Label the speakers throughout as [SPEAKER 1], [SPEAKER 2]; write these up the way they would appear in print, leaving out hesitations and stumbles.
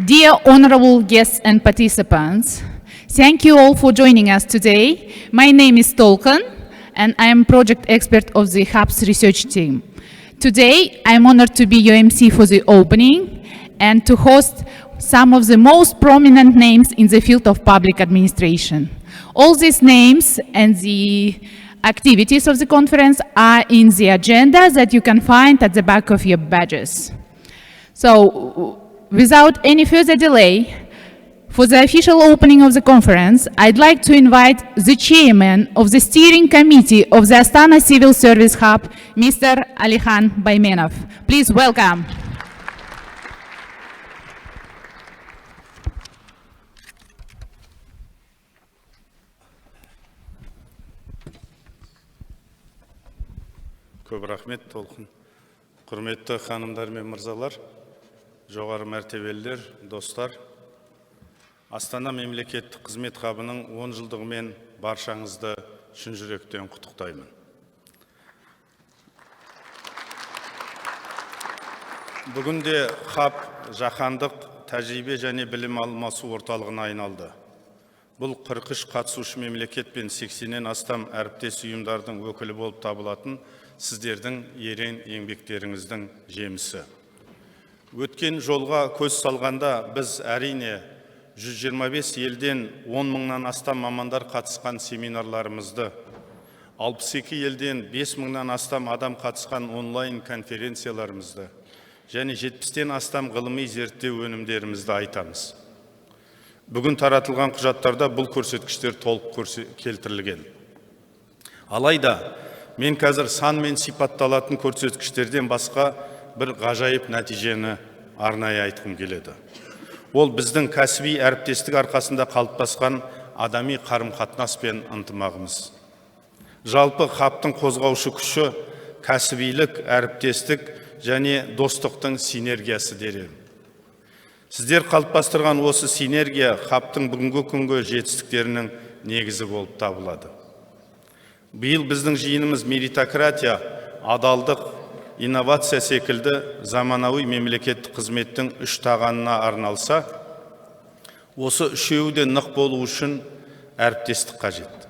[SPEAKER 1] Dear honorable guests and participants, thank you all for joining us today. My name is Darkhan, and I am project expert of the Hub's research team. Today, I'm honored to be your MC for the opening and to host some of the most prominent names in the field of public administration. All these names and the activities of the conference are in the agenda that you can find at the back of your badges. So, without any further delay, for the official opening of the conference, I'd like to invite the chairman of the steering committee of the Astana Civil Service Hub, Mr. Alikhan BAIMENOV. Please welcome.
[SPEAKER 2] Көп рахмет, Толқын. Құрметті ханымдар мен мырзалар, жоғары мәртебелілер, достар. Астана мемлекеттік қызмет хабының 10 жылдығымен баршаңызды шын жүректен құттықтаймын. Бүгінде хаб жаһандық тәжірибе және білім алмасу орталығына айналды. Бұл 43 қатысушы мемлекет пен 80-нен астам әріптес ұйымдардың өкілі болып табылатын сіздердің ерен еңбектеріңіздің жемісі. Өткен жолға көз салғанда біз әрине 125 елден 10 мыңнан астам мамандар қатысқан семинарларымызды, 62 елден 5 мыңнан астам адам қатысқан онлайн конференцияларымызды және 70-тен астам ғылыми зерттеу өнімдерімізді айтамыз. Бүгін таратылған құжаттарда бұл көрсеткіштер толық келтірілген. Алайда, мен қазір санмен сипатталатын көрсеткіштерден басқа бір ғажайып нәтижені арнайы айтқым келеді. Ол біздің кәсіби әріптестік арқасында қалыптасқан адами қарым-қатынас пен ынтымағымыз. Жалпы хабтың қозғаушы күші кәсібилік, әріптестік және достықтың синергиясы дер едім. Сіздер қалыптастырған осы синергия хабтың бүгінгі күнгі жетістіктерінің негізі болып табылады. Биыл біздің жиынымыз меритократия, адалдық, инновация секілді заманауи мемлекеттік қызметтің 3 тағанына арналса, осы үшеуі де нық болу үшін әріптестік қажет.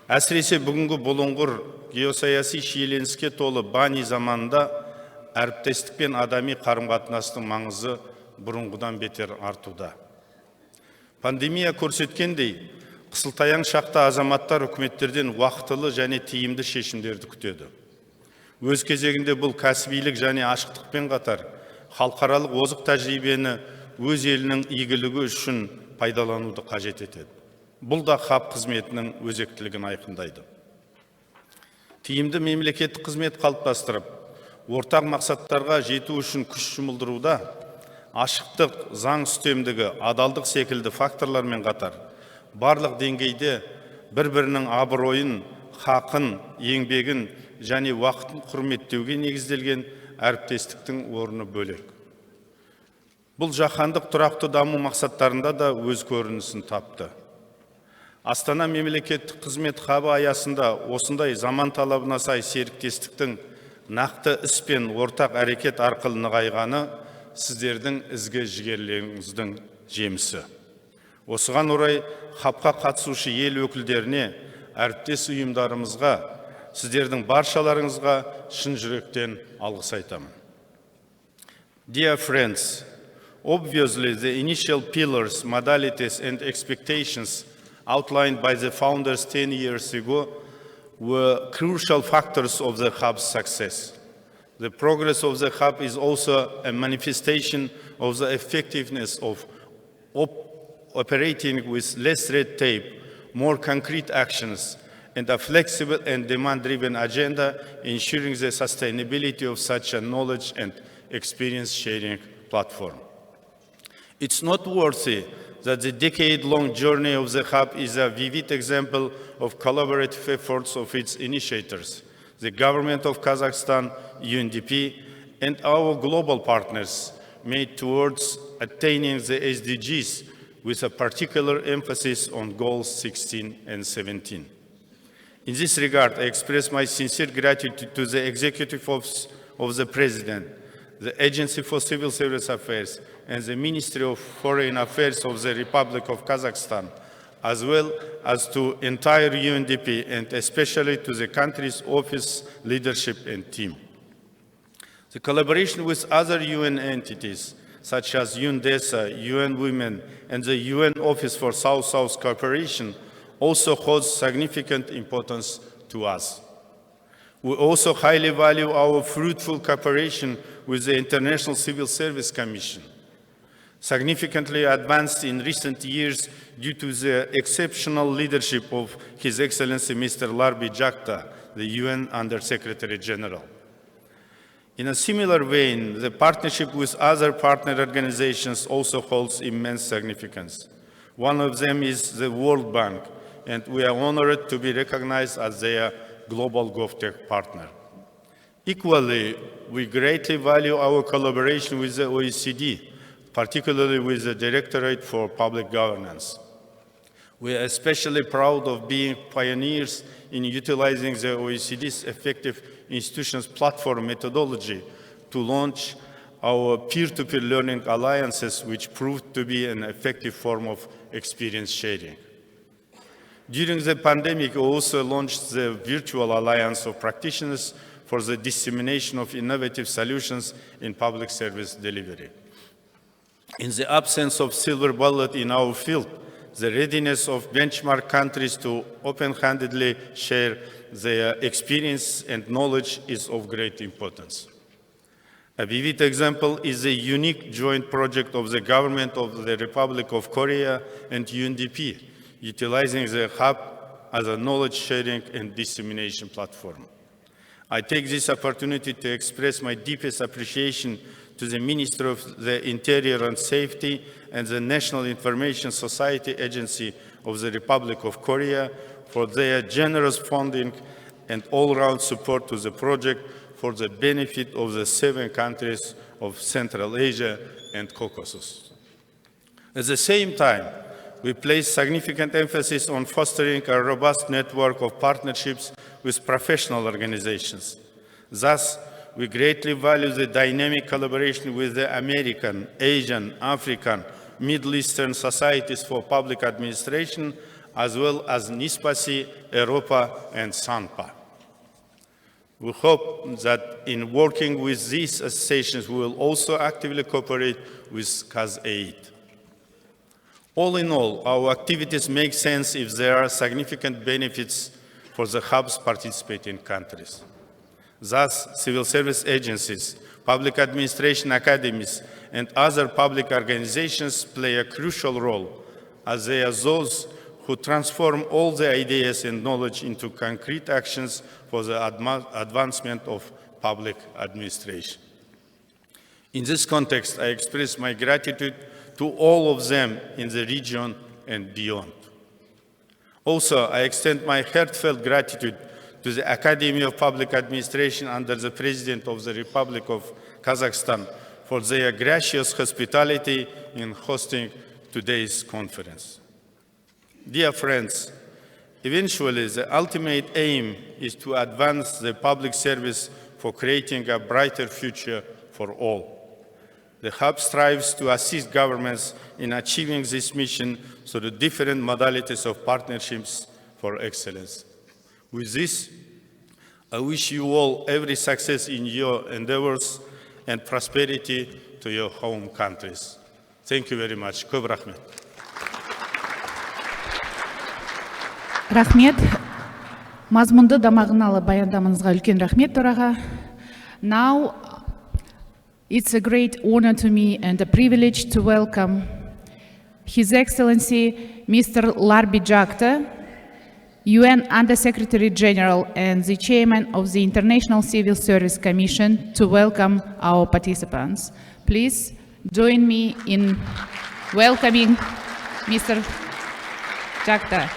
[SPEAKER 2] Әсіресе бүгінгі бұлыңғыр геосаяси шиеленіске толы бани заманында әріптестік пен адами қарым-қатынастың маңызы бұрынғыдан бетер артуда. Пандемия көрсеткендей, қысылтаяң шақта азаматтар үкіметтерден уақытылы және тиімді шешімдерді күтеді. Өз кезегінде бұл кәсібилік және ашықтықпен қатар, халықаралық озық тәжірибені өз елінің игілігі үшін пайдалануды қажет етеді. Бұл да хаб қызметінің өзектілігін айқындайды. Тиімді мемлекеттік қызмет қалыптастырып, ортақ мақсаттарға жету үшін күш жұмылдыруда, ашықтық, заң үстемдігі, адалдық секілді факторлармен қатар, барлық деңгейде бір-бірінің абыройын, хақын, еңбегін және уақытын құрметтеуге негізделген әріптестіктің орны бөлек. Бұл жаһандық тұрақты даму мақсаттарында да өз көрінісін тапты. Астана мемлекеттік қызмет хабы аясында осындай заман талабына сай серіктестіктің нақты іс пен ортақ әрекет арқылы нығайғаны сіздердің ізгі жігерлеріңіздің жемісі. Осыған орай хабқа қатысушы ел өкілдеріне, әріптес ұйымдарымызға, сіздердің баршаларыңызға шын жүректен алғыс айтамын. Dear friends, obviously the initial pillars, modalities and expectations outlined by the founders 10 years ago were crucial factors of the hub's success. The progress of the hub is also a manifestation of the effectiveness of operating with less red tape, more concrete actions, and a flexible and demand-driven agenda, ensuring the sustainability of such a knowledge and experience-sharing platform. It's noteworthy that the decade-long journey of the hub is a vivid example of collaborative efforts of its initiators, the government of Kazakhstan, UNDP, and our global partners made towards attaining the SDGs with a particular emphasis on goals 16 and 17. In this regard, I express my sincere gratitude to the Executive Office of the President, the Agency for Civil Service Affairs, and the Ministry of Foreign Affairs of the Republic of Kazakhstan, as well as to entire UNDP and especially to the country's office, leadership, and team. The collaboration with other UN entities, such as UNDESA, UN Women, and the UN Office for South-South Cooperation, also holds significant importance to us. We also highly value our fruitful cooperation with the International Civil Service Commission, significantly advanced in recent years due to the exceptional leadership of His Excellency Mr. Larbi DJACTA, the UN Under-Secretary General. In a similar vein, the partnership with other partner organizations also holds immense significance. One of them is the World Bank, and we are honored to be recognized as their global GovTech partner. Equally, we greatly value our collaboration with the OECD, particularly with the Directorate for Public Governance. We are especially proud of being pioneers in utilizing the OECD's effective institutions platform methodology to launch our peer-to-peer learning alliances, which proved to be an effective form of experience sharing. During the pandemic, we also launched the Virtual Alliance of Practitioners for the dissemination of innovative solutions in public service delivery. In the absence of silver bullet in our field, the readiness of benchmark countries to open-handedly share their experience and knowledge is of great importance. A vivid example is the unique joint project of the government of the Republic of Korea and UNDP, utilizing the hub as a knowledge-sharing and dissemination platform. I take this opportunity to express my deepest appreciation to the Minister of the Interior and Safety and the National Information Society Agency of the Republic of Korea for their generous funding and all-round support to the project for the benefit of the 7 countries of Central Asia and Caucasus. At the same time, we place significant emphasis on fostering a robust network of partnerships with professional organizations. Thus, we greatly value the dynamic collaboration with the American, Asian, African, Middle Eastern societies for public administration, as well as NISPACI, Europa, and SANPA. We hope that in working with these associations, we will also actively cooperate with KazAid. All in all, our activities make sense if there are significant benefits for the hub's participating countries. Thus, civil service agencies, public administration academies, and other public organizations play a crucial role, as they are those who transform all the ideas and knowledge into concrete actions for the advancement of public administration. In this context, I express my gratitude to all of them in the region and beyond. Also, I extend my heartfelt gratitude to the Academy of Public Administration under the President of the Republic of Kazakhstan for their gracious hospitality in hosting today's conference. Dear friends, eventually the ultimate aim is to advance the public service for creating a brighter future for all. The Hub strives to assist governments in achieving this mission through the different modalities of partnerships for excellence. With this, I wish you all every success in your endeavors and prosperity to your home countries. Thank you very much. Көп рахмет.
[SPEAKER 1] Рахмет. Мазмұнды да мағыналы баяндамаңызға үлкен рахмет, төраға. Now, it's a great honor to me and a privilege to welcome His Excellency Mr. Larbi DJACTA, UN Under-Secretary General and the Chairman of the International Civil Service Commission, to welcome our participants. Please join me in welcoming Mr. DJACTA.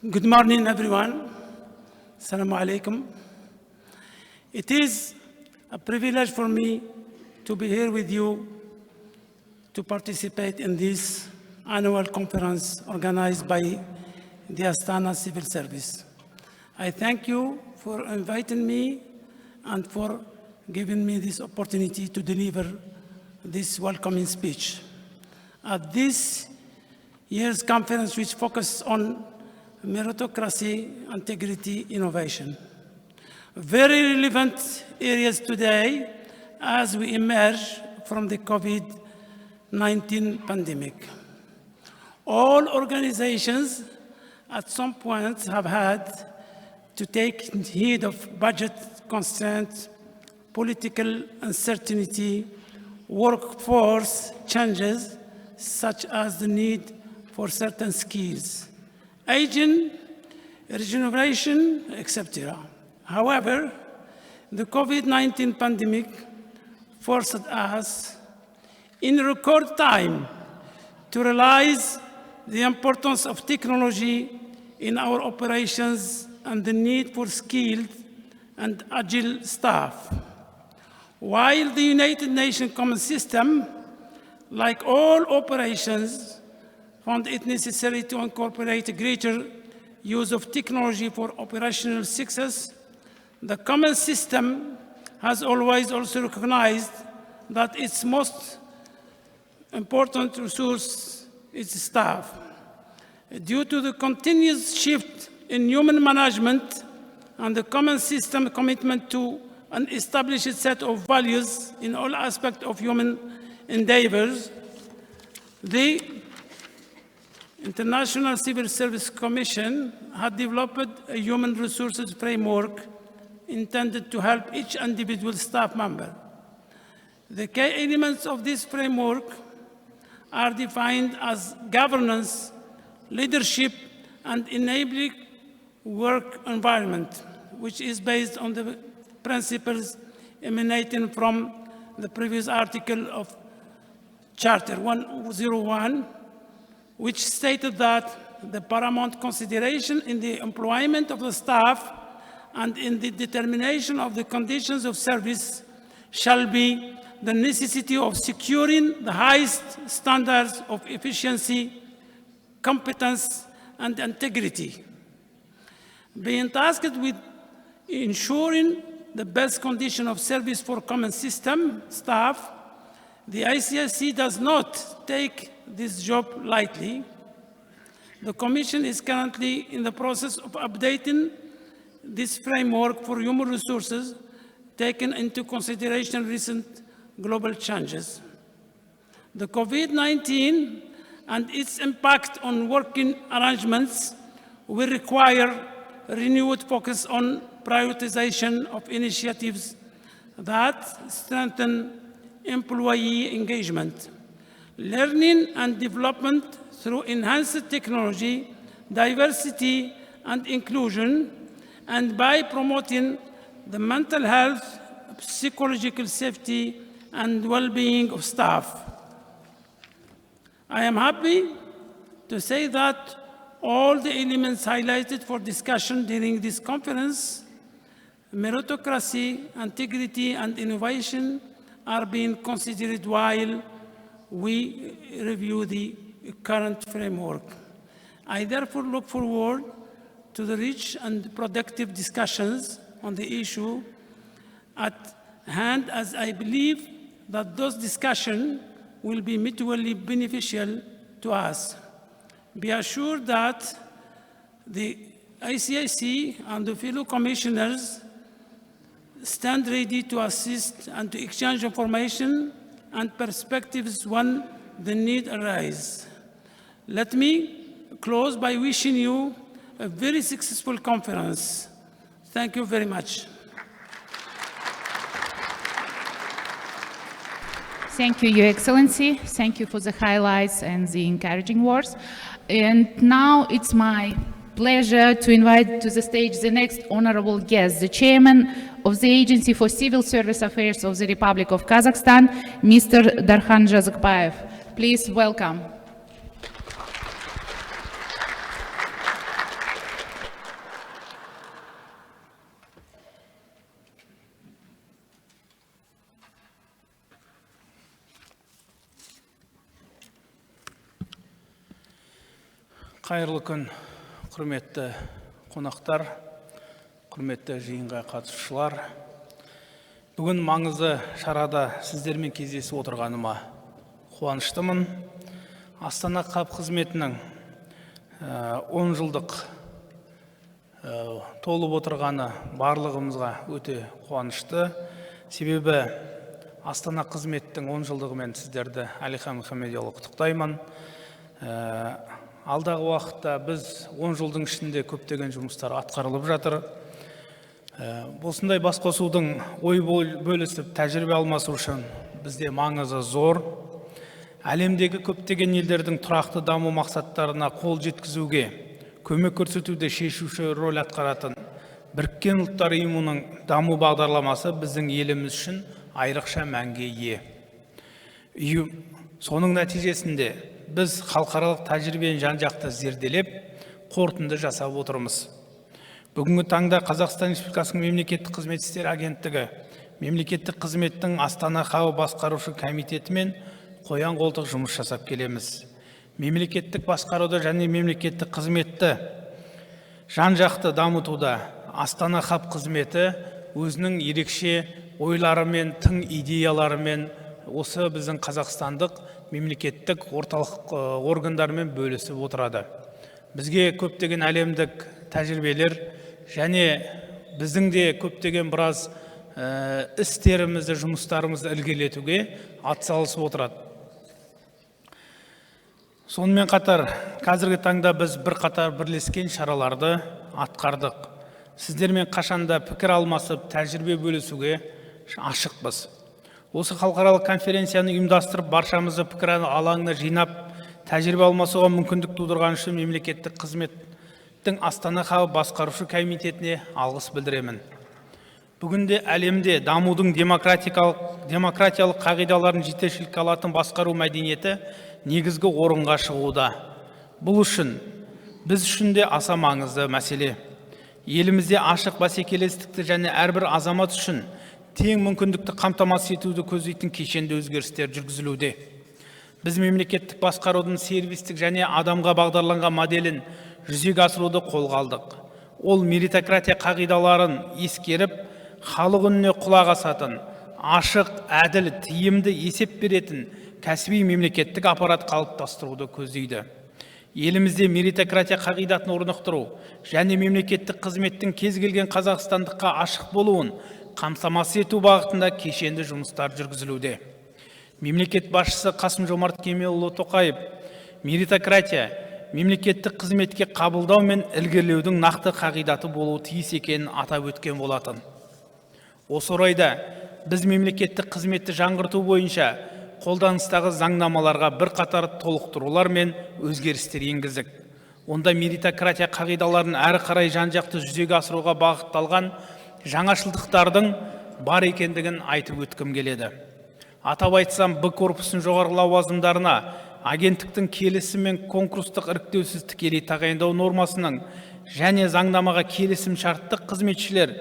[SPEAKER 3] Good morning, everyone. Assalamu alaikum. It is a privilege for me to be here with you to participate in this annual conference organized by the Astana Civil Service. I thank you for inviting me and for giving me this opportunity to deliver this welcoming speech. At this year's conference, which focuses on meritocracy, integrity, innovation. Very relevant areas today as we emerge from the COVID-19 pandemic. All organizations at some point have had to take heed of budget constraints, political uncertainty, workforce changes, such as the need for certain skills, aging, regeneration, etc. However, the COVID-19 pandemic forced us in record time to realize the importance of technology in our operations and the need for skilled and agile staff. While the United Nations Common System, like all operations, found it necessary to incorporate a greater use of technology for operational success, the Common System has always also recognized that its most important resource is staff. Due to the continuous shift in human management and the Common System commitment to an established set of values in all aspects of human endeavors, the International Civil Service Commission had developed a human resources framework intended to help each individual staff member. The key elements of this framework are defined as governance, leadership, and enabling work environment, which is based on the principles emanating from the previous article of Charter 101, which stated that the paramount consideration in the employment of the staff and in the determination of the conditions of service shall be the necessity of securing the highest standards of efficiency, competence, and integrity. Being tasked with ensuring the best condition of service for Common System staff, the ICSC does not take this job lightly. The Commission is currently in the process of updating this framework for human resources, taking into consideration recent global changes. The COVID-19 and its impact on working arrangements will require a renewed focus on prioritization of initiatives that strengthen employee engagement, learning and development through enhanced technology, diversity and inclusion, and by promoting the mental health, psychological safety, and well-being of staff. I am happy to say that all the elements highlighted for discussion during this conference, meritocracy, integrity, and innovation, are being considered while we review the current framework. I therefore look forward to the rich and productive discussions on the issue at hand, as I believe that those discussions will be mutually beneficial to us. Be assured that the ICSC and the fellow commissioners stand ready to assist and to exchange information and perspectives when the need arises. Let me close by wishing you a very successful conference. Thank you very much.
[SPEAKER 1] Thank you, Your Excellency. Thank you for the highlights and the encouraging words. And now it's my pleasure to invite to the stage the next honorable guest, the Chairman of the Agency for Civil Service Affairs of the Republic of Kazakhstan, Mr. Darkhan ZHAZYKBAYEV. Please welcome.
[SPEAKER 4] Қайырлы күн, құрметті қонақтар, құрметті жиынға қатысушылар. Бүгін маңызды шарада сіздермен кездесіп отырғаныма қуаныштымын. Астана қап қызметінің 10 жылдық толып отырғаны барлығымызға өте қуанышты. Себебі Астана қызметтің 10 жылдығымен сіздерді Алихан Мұхамедиұлы құттықтаймын. Алдағы уақытта біз 10 жылдың ішінде көптеген жұмыстар атқарылып жатыр. Осындай басқосудың ой бөлісіп тәжірибе алмасу үшін бізде маңызы зор. Әлемдегі көптеген елдердің тұрақты даму мақсаттарына қол жеткізуге, көмек көрсетуде шешуші рөл атқаратын Біріккен ұлттар ұйымының даму бағдарламасы біздің еліміз үшін айрықша мәнге ие. Соның нәтижесінде біз халықаралық тәжірибені жан-жақты зерделеп, қорытынды жасап отырмыз. Бүгінгі таңда Қазақстан Республикасының мемлекеттік қызмет істері агенттігі мемлекеттік қызметтің Астана хабы басқарушы комитетімен қоян-қолтық жұмыс жасап келеміз. Мемлекеттік басқаруды және мемлекеттік қызметті жан-жақты дамытуда Астана хаб қызметі өзінің ерекше ойларымен, тың идеяларымен осы біздің қазақстандық мемлекеттік орталық органдармен бөлісіп отырады. Бізге көптеген әлемдік тәжірибелер және біздің де көптеген біраз істерімізді, жұмыстарымызды ілгерілетуге атсалысып отырады. Сонымен қатар, қазіргі таңда біз бірқатар бірлескен шараларды атқардық. Сіздермен қашанда пікір алмасып, тәжірибе бөлісуге ашықпыз. Осы халықаралық конференцияны ұйымдастырып, баршамызды пікір алаңына жинап, тәжірибе алмасуға мүмкіндік тудырған үшін мемлекеттік қызметтің Астана хабы басқарушы комитетіне алғыс білдіремін. Бүгінде әлемде дамудың демократиялық қағидаларын жетекшілікке алатын басқару мәдениеті негізгі орынға шығуда. Бұл үшін біз үшін де аса маңызды мәселе. Елімізде ашық бәсекелестікті және әрбір азамат үшін тең мүмкіндікті қамтамасыз етуді көздейтін кешенді өзгерістер жүргізілуде. Біз мемлекеттік басқарудың сервистік және адамға бағдарланған моделін жүзеге асыруды қолға алдық. Ол меритократия қағидаларын ескеріп, халық үніне құлақ асатын, ашық, әділ, тиімді есеп беретін кәсіби мемлекеттік аппарат қалыптастыруды көздейді. Елімізде меритократия қағидатын орнықтыру және мемлекеттік қызметтің кез келген қазақстандыққа ашық болуын қамтамасыз ету бағытында кешенді жұмыстар жүргізілуде. Мемлекет басшысы Қасым-Жомарт Кемелұлы Тоқаев меритократия мемлекеттік қызметке қабылдау мен ілгерілеудің нақты қағидаты болуы тиіс екенін атап өткен болатын. Осы орайда біз мемлекеттік қызметті жаңғырту бойынша қолданыстағы заңнамаларға бірқатар толықтырулар мен өзгерістер енгіздік. Онда меритократия қағидаларын әрі қарай жан-жақты жүзеге асыруға бағытталған жаңашылдықтардың бар екендігін айтып өткім келеді. Атап айтсам, Б корпусының жоғарғы лауазымдарына агенттіктің келісім мен конкурстық іріктеусіз тікелей тағайындау нормасының және заңнамаға келісім шарттық қызметшілер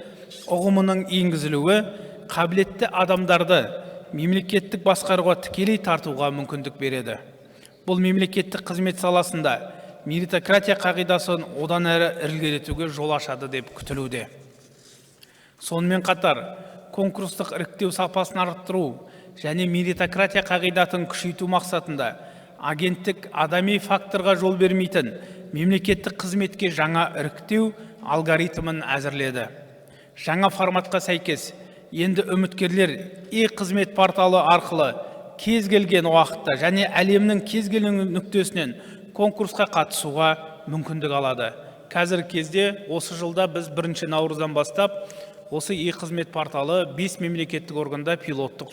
[SPEAKER 4] ұғымының енгізілуі қабілетті адамдарды мемлекеттік басқаруға тікелей тартуға мүмкіндік береді. Бұл мемлекеттік қызмет саласында меритократия қағидасын одан әрі ілгерілетуге жол ашады деп күтілуде. Сонымен қатар, конкурстық іріктеу сапасын арттыру және меритократия қағидатын күшейту мақсатында агенттік адами факторға жол бермейтін мемлекеттік қызметке жаңа іріктеу алгоритмін әзірледі. Жаңа форматқа сәйкес, енді үміткерлер e-қызмет порталы арқылы кез келген уақытта және әлемнің кез келген нүктесінен конкурсқа қатысуға мүмкіндік алады. Қазіргі кезде осы жылда біз 1 наурыздан бастап осы e-қызмет порталы 5 мемлекеттік органда пилоттық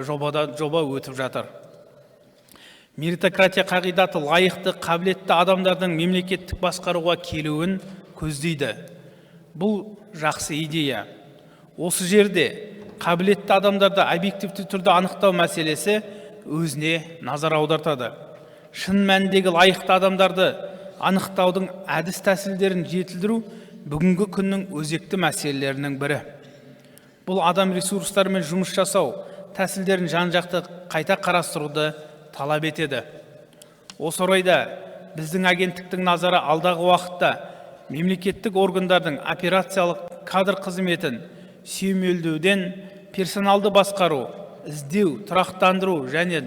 [SPEAKER 4] жоба өтіп жатыр. Меритократия қағидаты лайықты, қабілетті адамдардың мемлекеттік басқаруға келуін көздейді. Бұл жақсы идея. Осы жерде қабілетті адамдарды объективті түрде анықтау мәселесі өзіне назар аудартады. Шын мәніндегі лайықты адамдарды анықтаудың әдіс тәсілдерін жетілдіру бүгінгі күннің өзекті мәселелерінің бірі. Бұл адам ресурстарымен жұмыс жасау тәсілдерін жан-жақты қайта қарастыруды талап етеді. Осы орайда біздің агенттіктің назары алдағы уақытта мемлекеттік органдардың операциялық кадр қызметін сүйемелдеуден персоналды басқару, іздеу, тұрақтандыру және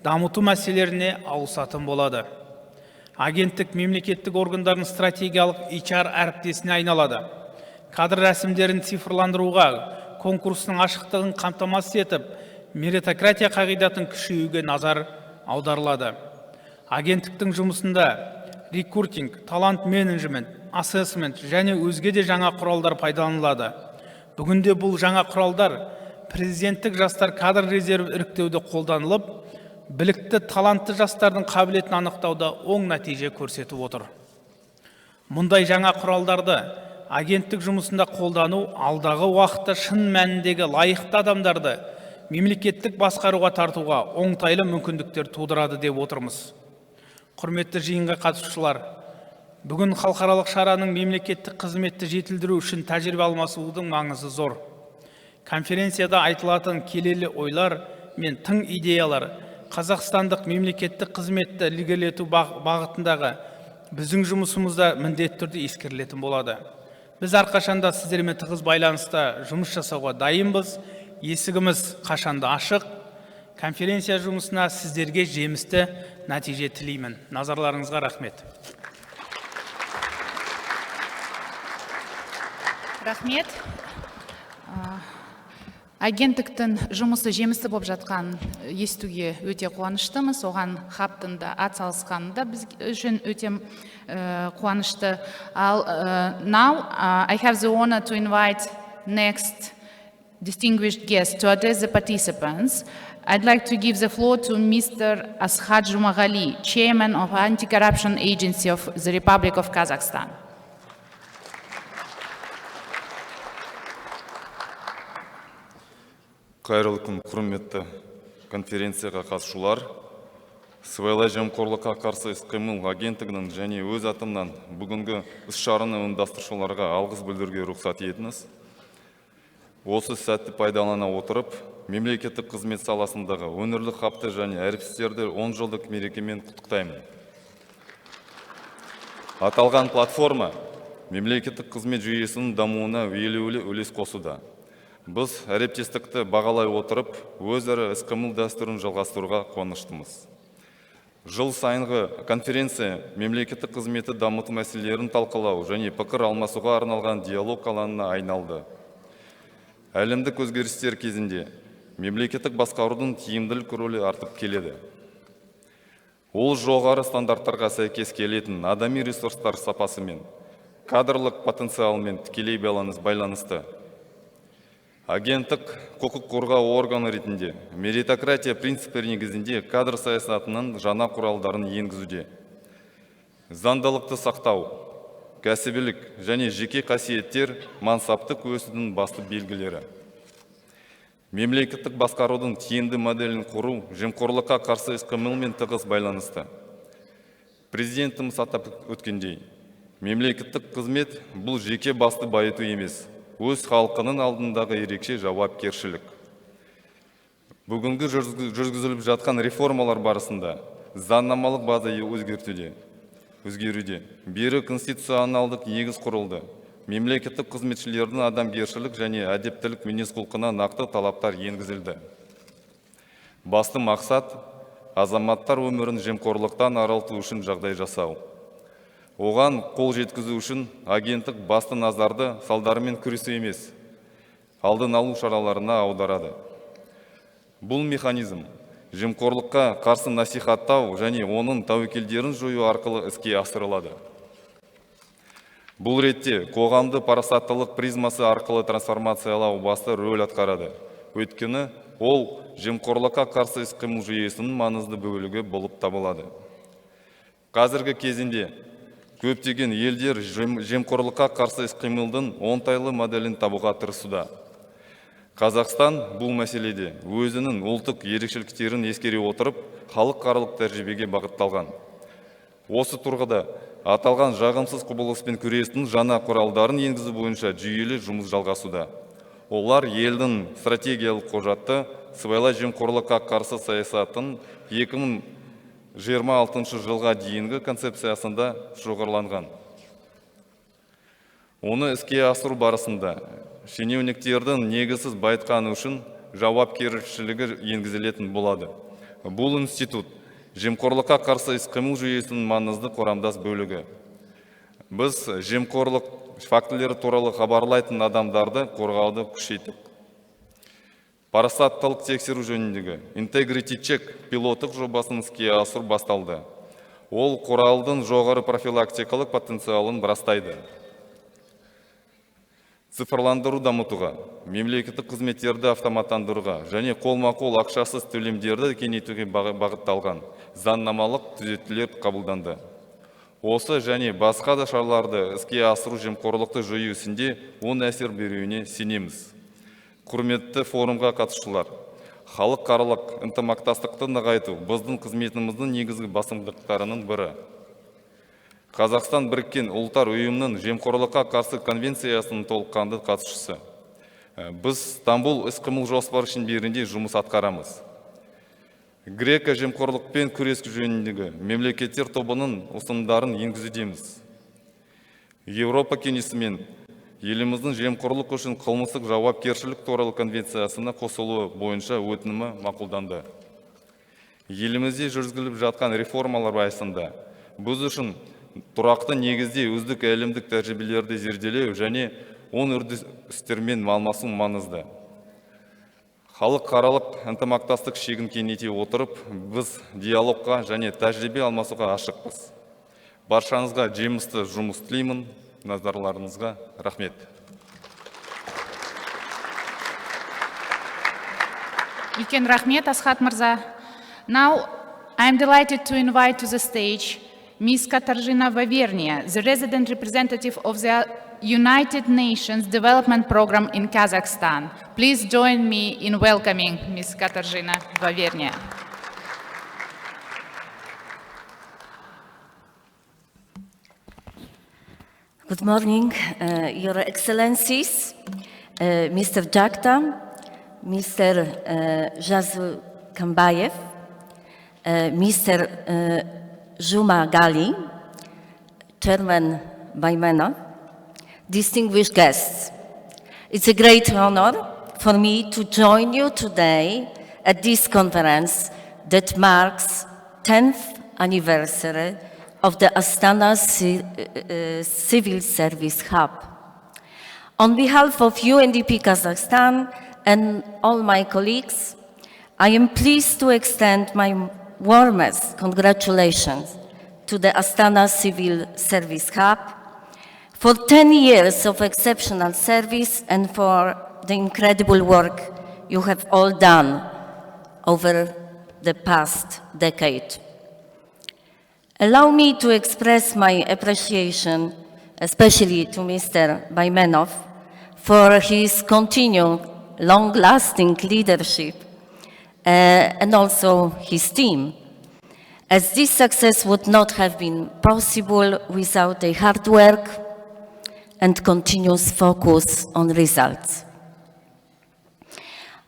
[SPEAKER 4] дамыту мәселелеріне ауысатын болады. Агенттік мемлекеттік органдардың стратегиялық HR әріптесіне айналады. Кадр рәсімдерін цифрландыруға, конкурстың ашықтығын қамтамасыз етіп, меритократия қағидатын күшеюге назар аударылады. Агенттіктің жұмысында рекрутинг, талант менеджмент, ассессмент және өзге де жаңа құралдар пайдаланылады. Бүгінде бұл жаңа құралдар президенттік жастар кадр резерв іріктеуді қолданылып, білікті талантты жастардың қабілетін анықтауда оң нәтиже көрсетіп отыр. Мұндай жаңа құралдарды агенттік жұмысында қолдану алдағы уақытта шын мәніндегі лайықты адамдарды мемлекеттік басқаруға тартуға оңтайлы мүмкіндіктер тудырады деп отырмыз. Құрметті жиынға қатысушылар, бүгін халықаралық шараның мемлекеттік қызметті жетілдіру үшін тәжірибе алмасудың маңызы зор. Конференцияда айтылатын келелі ойлар мен тың идеялар қазақстандық мемлекеттік қызметті ілгерілету бағытындағы біздің жұмысымызда міндетті түрде ескерілетін болады. Біз әрқашанда сіздермен тығыз байланыста жұмыс жасауға дайынбыз. Есігіміз қашанда ашық. Конференция жұмысына сіздерге жемісті нәтиже тілеймін. Назарларыңызға рахмет.
[SPEAKER 1] Рахмет. Агенттіктің жұмысы жемісті болып жатқан естуге өте қуаныштымыз. Оған хабтың да атсалысқаны да біз үшін өте қуанышты. Now I have the honor to invite next distinguished guest to address the participants. I'd like to give the floor to Mr. Askhat ZHUMAGALI, Chairman of Anti-Corruption Agency of the Republic of Kazakhstan.
[SPEAKER 5] Қайырлы күн, құрметті конференцияға қатысушылар. Сыбайлас жемқорлыққа қарсы іс-қимыл агенттігінің және өз атымнан бүгінгі іс-шараны ұйымдастырушыларға алғыс білдіруге рұқсат етіңіз. Осы сәтті пайдалана отырып, мемлекеттік қызмет саласындағы өнерлі хабты және әріптестерді 10 жылдық мерекемен құттықтаймын. Аталған платформа мемлекеттік қызмет жүйесінің дамуына елеулі үлес қосуда. Біз әріптестікті бағалай отырып, өзара іс-қимыл дәстүрін жалғастыруға қуаныштымыз. Жыл сайынғы конференция мемлекеттік қызметті дамыту мәселелерін талқылау және пікір алмасуға арналған диалог алаңына айналды. Әлемдік өзгерістер кезінде мемлекеттік басқарудың тиімділік рөлі артып келеді. Ол жоғары стандарттарға сәйкес келетін адами ресурстар сапасы мен кадрлық потенциалмен тікелей байланысты. Агенттік құқық қорғау органы ретінде меритократия принциптері негізінде кадр саясатының жаңа құралдарын енгізуде. Заңдылықты сақтау, кәсібилік және жеке қасиеттер мансаптық өсудің басты белгілері. Мемлекеттік басқарудың тиімді моделін құру жемқорлыққа қарсы іс-қимылмен тығыз байланысты. Президентіміз атап өткендей, мемлекеттік қызмет бұл жеке басты байыту емес, өз халқының алдындағы ерекше жауапкершілік. Бүгінгі жүргізіліп жатқан реформалар барысында заңнамалық база өзгеруде. Бері конституционалдық негіз құрылды. Мемлекеттік қызметшілердің адамгершілік және әдептілік мінез-құлқына нақты талаптар енгізілді. Басты мақсат азаматтар өмірін жемқорлықтан арылту үшін жағдай жасау. Оған қол жеткізу үшін агенттік басты назарды салдарымен күресу емес, алдын алу шараларына аударады. Бұл механизм жемқорлыққа қарсы насихаттау және оның тәуекелдерін жою арқылы іске асырылады. Бұл ретте қоғамды парасаттылық призмасы арқылы трансформациялау басты рөл атқарады. Өйткені ол жемқорлыққа қарсы іс-қимыл жүйесінің маңызды бөлігі болып табылады. Қазіргі кезінде көптеген елдер жемқорлыққа қарсы іс-қимылдың оңтайлы моделін табуға тырысуда. Қазақстан бұл мәселеде өзінің ұлттық ерекшеліктерін ескере отырып, халықаралық тәжірибеге бағытталған. Осы тұрғыда аталған жағымсыз құбылыспен күрестің жаңа құралдарын енгізу бойынша жүйелі жұмыс жалғасуда. Олар елдің стратегиялық құжаты сыбайлас жемқорлыққа қарсы саясатын 2026 жылға дейінгі концепциясында шоғырланған. Оны іске асыру барысында шенеуніктердің негізсіз байытқаны үшін жауапкершілігі енгізілетін болады. Бұл институт жемқорлыққа қарсы іс-қимыл жүйесінің маңызды құрамдас бөлігі. Біз жемқорлық фактілері туралы хабарлайтын адамдарды қорғауды күшейттік. Парасаттылық тексеру жөніндегі Integrity Check пилоттық жобасын іске асыру басталды. Ол құралдың жоғары профилактикалық потенциалын растайды. Цифрландыру дамытуға, мемлекеттік қызметтерді автоматтандыруға және қолма-қол ақшасыз төлемдерді кеңейтуге бағытталған заңнамалық түзетулер қабылданды. Осы және басқа да шараларды іске асыру жемқорлықты жою ісінде оң әсер беруіне сенеміз. Құрметті форумға қатысушылар, халықаралық ынтымақтастықты нығайту біздің қызметіміздің негізгі басымдықтарының бірі. Қазақстан біріккен ұлттар ұйымының жемқорлыққа қарсы конвенциясының толыққанды қатысушысы. Біз Стамбул іс-қимыл жоспары шеңберінде жұмыс атқарамыз. Грека жемқорлықпен күрес жөніндегі мемлекеттер тобының ұсынымдарын енгізудеміз. Еуропа кеңесімен еліміздің жемқорлық үшін қылмыстық жауапкершілік туралы конвенциясына қосылуы бойынша өтінімі мақұлданды. Елімізде жүргізіліп жатқан реформалар барысында біз үшін тұрақты негізде үздік әлемдік тәжірибелерді зерделеу және оң үрдістермен алмасу маңызды. Халықаралық ынтымақтастық шегін кеңейте отырып, біз диалогқа және тәжірибе алмасуға ашықпыз. Баршаңызға жемісті жұмыс тілеймін. Назарларыңызға рахмет.
[SPEAKER 1] Үлкен рахмет, Askhat Mirza. Now, I am delighted to invite to the stage Ms. Katarzyna WAWIERNIA, the resident representative of the United Nations Development Program in Kazakhstan. Please join me in welcoming Ms. Katarzyna WAWIERNIA.
[SPEAKER 6] Good morning, Your Excellencies, Mr. JACTA, Mr. ZHAZYKBAYEV, Mr. ZHUMAGALI, Chairman BAIMENOV, distinguished guests. It's a great honor for me to join you today at this conference that marks 10th anniversary of the Astana Civil Service Hub. On behalf of UNDP Kazakhstan and all my colleagues, I am pleased to extend my warmest congratulations to the Astana Civil Service Hub for 10 years of exceptional service and for the incredible work you have all done over the past decade. Allow me to express my appreciation, especially to Mr. BAIMENOV, for his continued long-lasting leadership and also his team, as this success would not have been possible without their hard work and continuous focus on results.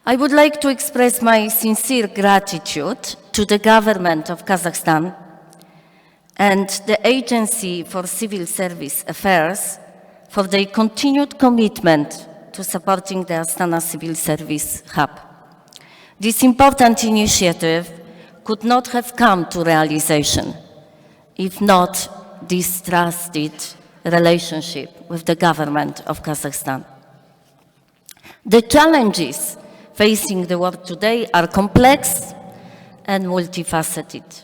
[SPEAKER 6] I would like to express my sincere gratitude to the government of Kazakhstan and the Agency for Civil Service Affairs for their continued commitment to supporting the Astana Civil Service Hub. This important initiative could not have come to realization if not this trusted relationship with the government of Kazakhstan. The challenges facing the world today are complex and multifaceted,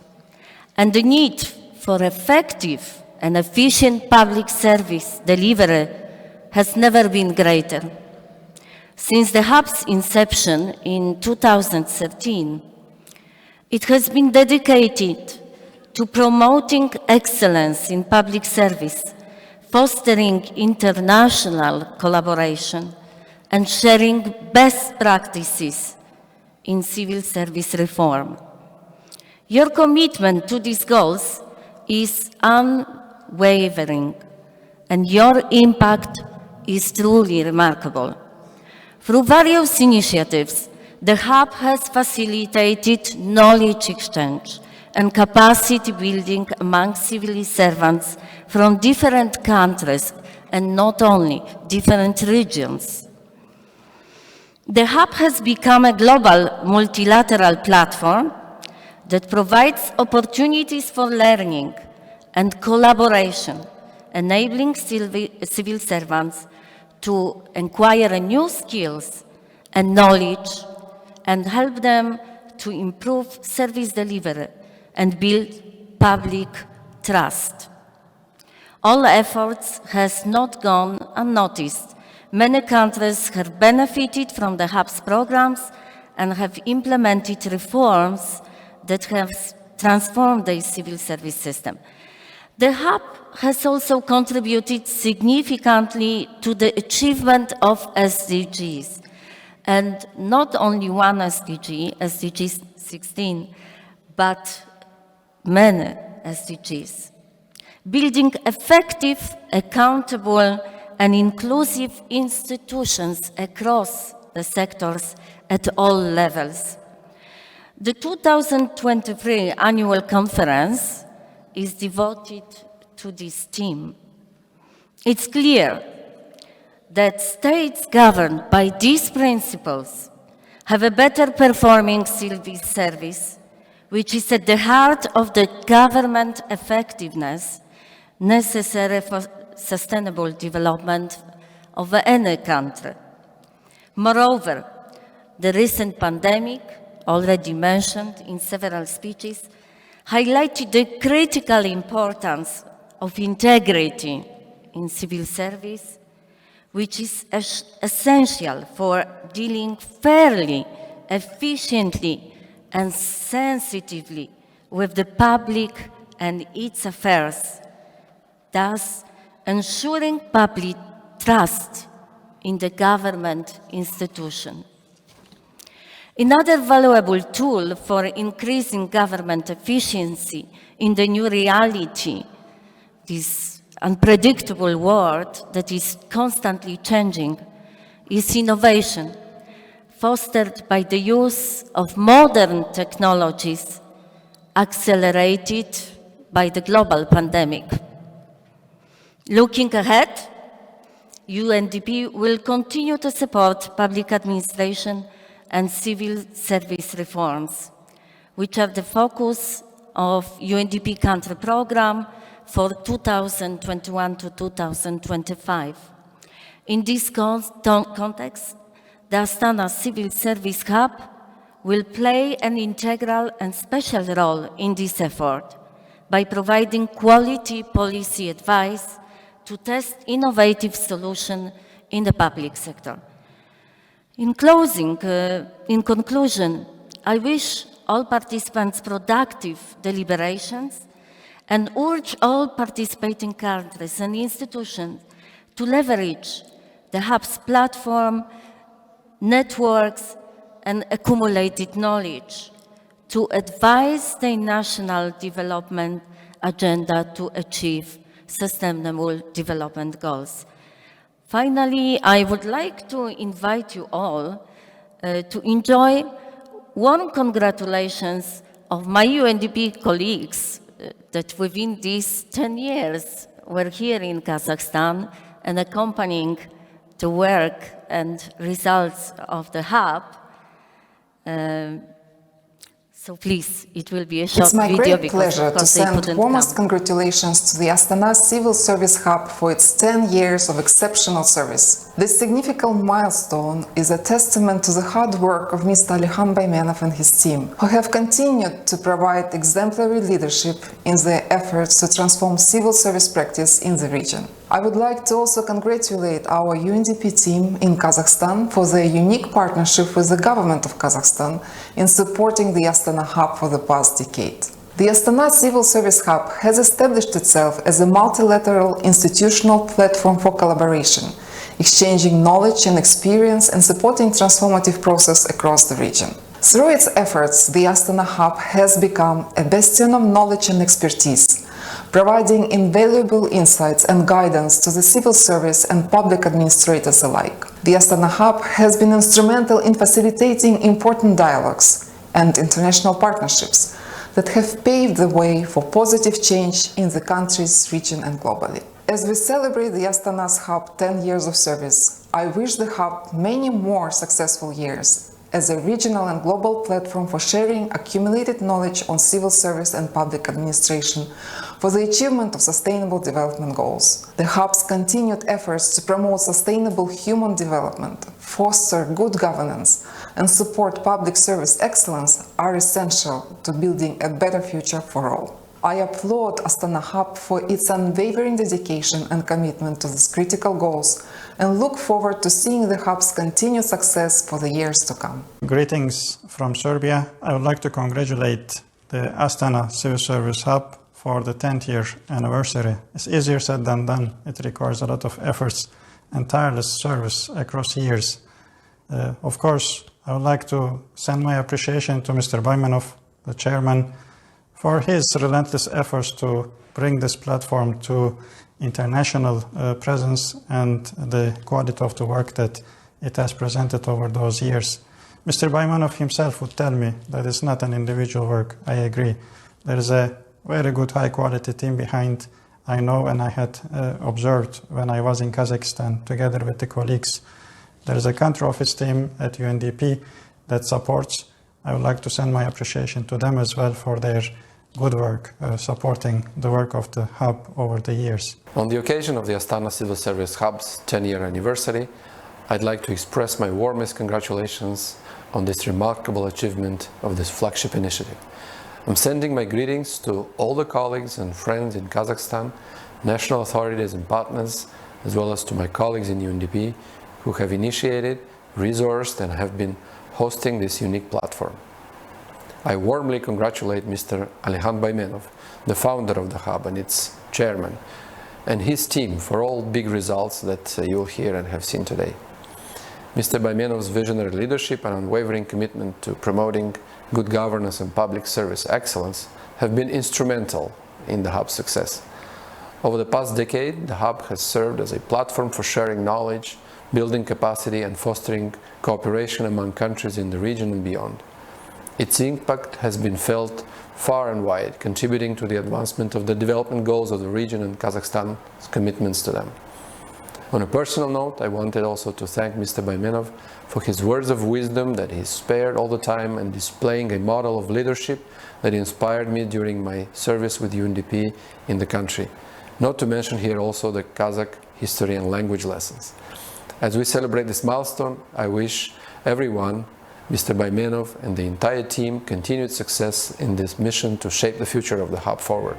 [SPEAKER 6] and the need for effective and efficient public service delivery has never been greater. Since the hub's inception in 2013, it has been dedicated to promoting excellence in public service, fostering international collaboration, and sharing best practices in civil service reform. Your commitment to these goals is unwavering, and your impact is truly remarkable. Through various initiatives, the Hub has facilitated knowledge exchange and capacity building among civil servants from different countries and not only different regions. The hub has become a global multilateral platform that provides opportunities for learning and collaboration, enabling civil servants to acquire new skills and knowledge and help them to improve service delivery and build public trust. All efforts has not gone unnoticed. Many countries have benefited from the hub's programs and have implemented reforms that have transformed the civil service system. The hub has also contributed significantly to the achievement of SDGs, and not only one SDG, SDG 16, but many SDGs. Building effective, accountable, and inclusive institutions across the sectors at all levels. The 2023 annual conference is devoted to this theme. It's clear that states governed by these principles have a better performing civil service, which is at the heart of the government effectiveness necessary for sustainable development of any country. Moreover, the recent pandemic, already mentioned in several speeches, highlighted the critical importance of integrity in civil service, which is essential for dealing fairly, efficiently, and sensitively with the public and its affairs, thus ensuring public trust in the government institution. Another valuable tool for increasing government efficiency in the new reality, this unpredictable world that is constantly changing, is innovation, fostered by the use of modern technologies, accelerated by the global pandemic. Looking ahead, UNDP will continue to support public administration and civil service reforms, which are the focus of UNDP country program for 2021 to 2025. In this context, the Astana Civil Service Hub will play an integral and special role in this effort by providing quality policy advice to test innovative solutions in the public sector. In conclusion, I wish all participants productive deliberations and urge all participating countries and institutions to leverage the hub's platform, networks, and accumulated knowledge to advise the national development agenda to achieve sustainable development goals. Finally, I would like to invite you all to enjoy warm congratulations of my UNDP colleagues that within these 10 years were here in Kazakhstan and accompanying the work and results of the hub. So please, it will be a short video.
[SPEAKER 7] It's my great pleasure to send warmest congratulations to the Astana Civil Service Hub for its 10 years of exceptional service. This significant milestone is a testament to the hard work of Mr. Alikhan BAIMENOV and his team, who have continued to provide exemplary leadership in their efforts to transform civil service practice in the region. I would like to also congratulate our UNDP team in Kazakhstan for their unique partnership with the government of Kazakhstan in supporting the Astana Hub for the past decade. The Astana Civil Service Hub has established itself as a multilateral institutional platform for collaboration, exchanging knowledge and experience and supporting transformative process across the region. Through its efforts, the Astana Hub has become a bastion of knowledge and expertise, providing invaluable insights and guidance to the civil service and public administrators alike. The Astana Hub has been instrumental in facilitating important dialogues and international partnerships, that have paved the way for positive change in the country's region and globally. As we celebrate the Astana's Hub 10 years of service, I wish the Hub many more successful years as a regional and global platform for sharing accumulated knowledge on civil service and public administration for the achievement of sustainable development goals. The Hub's continued efforts to promote sustainable human development, foster good governance, and support public service excellence are essential to building a better future for all. I applaud Astana Hub for its unwavering dedication and commitment to these critical goals and look forward to seeing the Hub's continued success for the years to come.
[SPEAKER 8] Greetings from Serbia. I would like to congratulate the Astana Civil Service Hub for the 10th year anniversary. It's easier said than done. It requires a lot of efforts and tireless service across years. Of course, I would like to send my appreciation to Mr. BAIMENOV, the chairman, for his relentless efforts to bring this platform to international presence and the quality of the work that it has presented over those years. Mr. BAIMENOV himself would tell me that it's not an individual work. I agree. There is a very good high-quality team behind. I know, and I had observed when I was in Kazakhstan together with the colleagues. There is a country office team at UNDP that supports. I would like to send my appreciation to them as well for their good work supporting the work of the Hub over the years.
[SPEAKER 9] On the occasion of the Astana Civil Service Hub's 10-year anniversary, I'd like to express my warmest congratulations on this remarkable achievement of this flagship initiative. I'm sending my greetings to all the colleagues and friends in Kazakhstan, national authorities and partners, as well as to my colleagues in UNDP who have initiated, resourced, and have been hosting this unique platform. I warmly congratulate Mr. Alikhan BAIMENOV, the founder of the Hub and its chairman, and his team for all big results that you'll hear and have seen today. Mr. BAIMENOV's visionary leadership and unwavering commitment to promoting good governance and public service excellence have been instrumental in the Hub's success. Over the past decade, the Hub has served as a platform for sharing knowledge, building capacity, and fostering cooperation among countries in the region and beyond. Its impact has been felt far and wide, contributing to the advancement of the development goals of the region and Kazakhstan's commitments to them. On a personal note, I wanted also to thank Mr. BAIMENOV for his words of wisdom that he spared all the time and displaying a model of leadership that inspired me during my service with UNDP in the country. Not to mention here also the Kazakh history and language lessons. As we celebrate this milestone, I wish everyone, Mr. BAIMENOV and the entire team, continued success in this mission to shape the future of the Hub forward.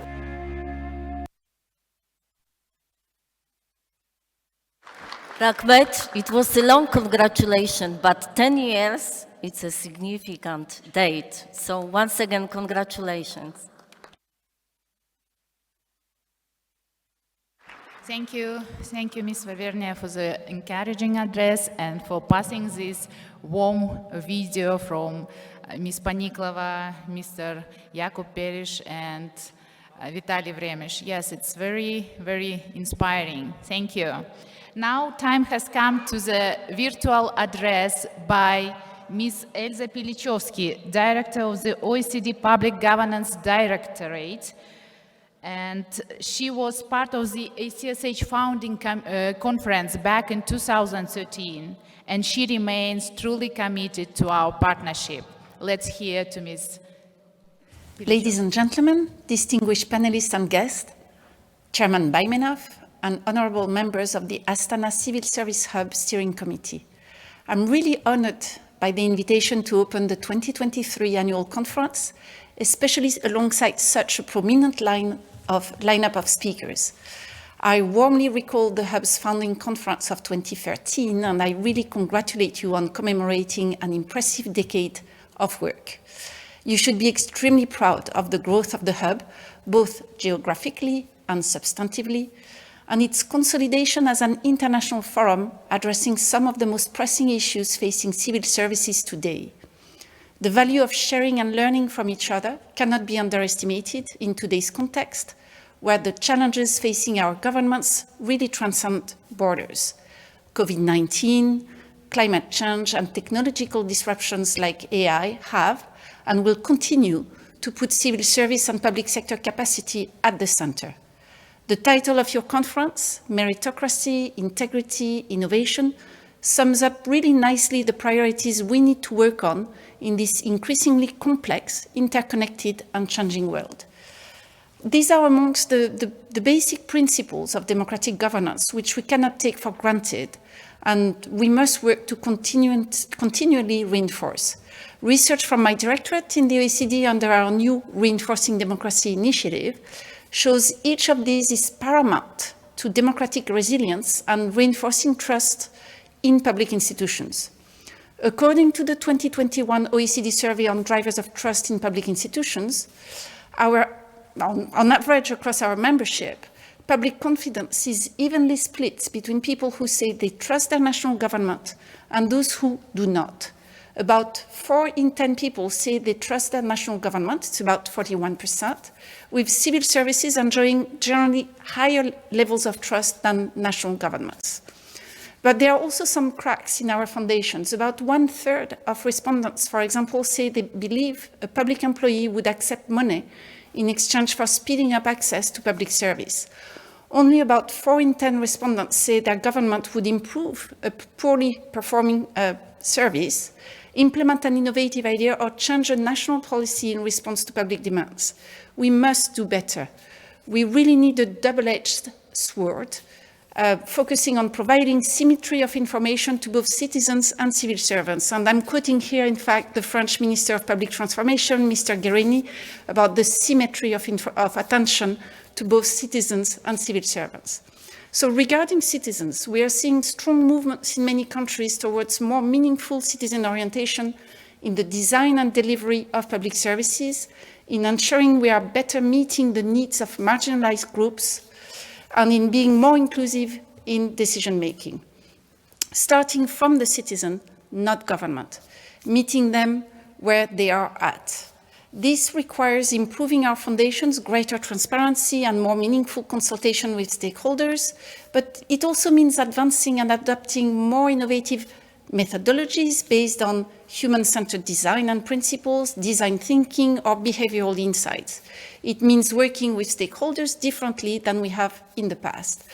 [SPEAKER 6] Rahmet, it was a long congratulation, but 10 years, it's a significant date. So once again, congratulations.
[SPEAKER 1] Thank you, Ms. WAWIERNIA, for the encouraging address and for passing this warm video from Ms. Paniklova, Mr. Jakub Perish, and Vitaly Vremish. Yes, it's very, very inspiring. Thank you. Now time has come to the virtual address by Ms. Elsa PILICHOWSKI, Director of the OECD Public Governance Directorate. And she was part of the ICSC founding conference back in 2013, and she remains truly committed to our partnership. Let's hear to Ms.
[SPEAKER 10] Ladies and gentlemen, distinguished panelists and guests, Chairman BAIMENOV, and honorable members of the Astana Civil Service Hub Steering Committee. I'm really honored by the invitation to open the 2023 annual conference, especially alongside such a prominent lineup of speakers. I warmly recall the Hub's founding conference of 2013, and I really congratulate you on commemorating an impressive decade of work. You should be extremely proud of the growth of the Hub, both geographically and substantively, and its consolidation as an international forum addressing some of the most pressing issues facing civil services today. The value of sharing and learning from each other cannot be underestimated in today's context, where the challenges facing our governments really transcend borders. COVID-19, climate change, and technological disruptions like AI have and will continue to put civil service and public sector capacity at the center. The title of your conference, Meritocracy, Integrity, Innovation, sums up really nicely the priorities we need to work on in this increasingly complex, interconnected, and changing world. These are amongst the basic principles of democratic governance, which we cannot take for granted, and we must work to continually reinforce. Research from my directorate in the OECD under our new Reinforcing Democracy initiative shows each of these is paramount to democratic resilience and reinforcing trust in public institutions. According to the 2021 OECD survey on drivers of trust in public institutions, on average across our membership, public confidence is evenly split between people who say they trust their national government and those who do not. About 4 in 10 people say they trust their national government, it's about 41%, with civil services enjoying generally higher levels of trust than national governments. But there are also some cracks in our foundations. About 1/3 of respondents, for example, say they believe a public employee would accept money in exchange for speeding up access to public service. Only about 4 in 10 respondents say their government would improve a poorly performing service, implement an innovative idea, or change a national policy in response to public demands. We must do better. We really need a double-edged sword, focusing on providing symmetry of information to both citizens and civil servants. And I'm quoting here, in fact, the French Minister of Public Transformation, Mr. Guérini, about the symmetry of attention to both citizens and civil servants. So regarding citizens, we are seeing strong movements in many countries towards more meaningful citizen orientation in the design and delivery of public services, in ensuring we are better meeting the needs of marginalized groups, and in being more inclusive in decision-making. Starting from the citizen, not government, meeting them where they are at. This requires improving our foundations, greater transparency, and more meaningful consultation with stakeholders, but it also means advancing and adopting more innovative methodologies based on human-centered design and principles, design thinking, or behavioral insights. It means working with stakeholders differently than we have in the past,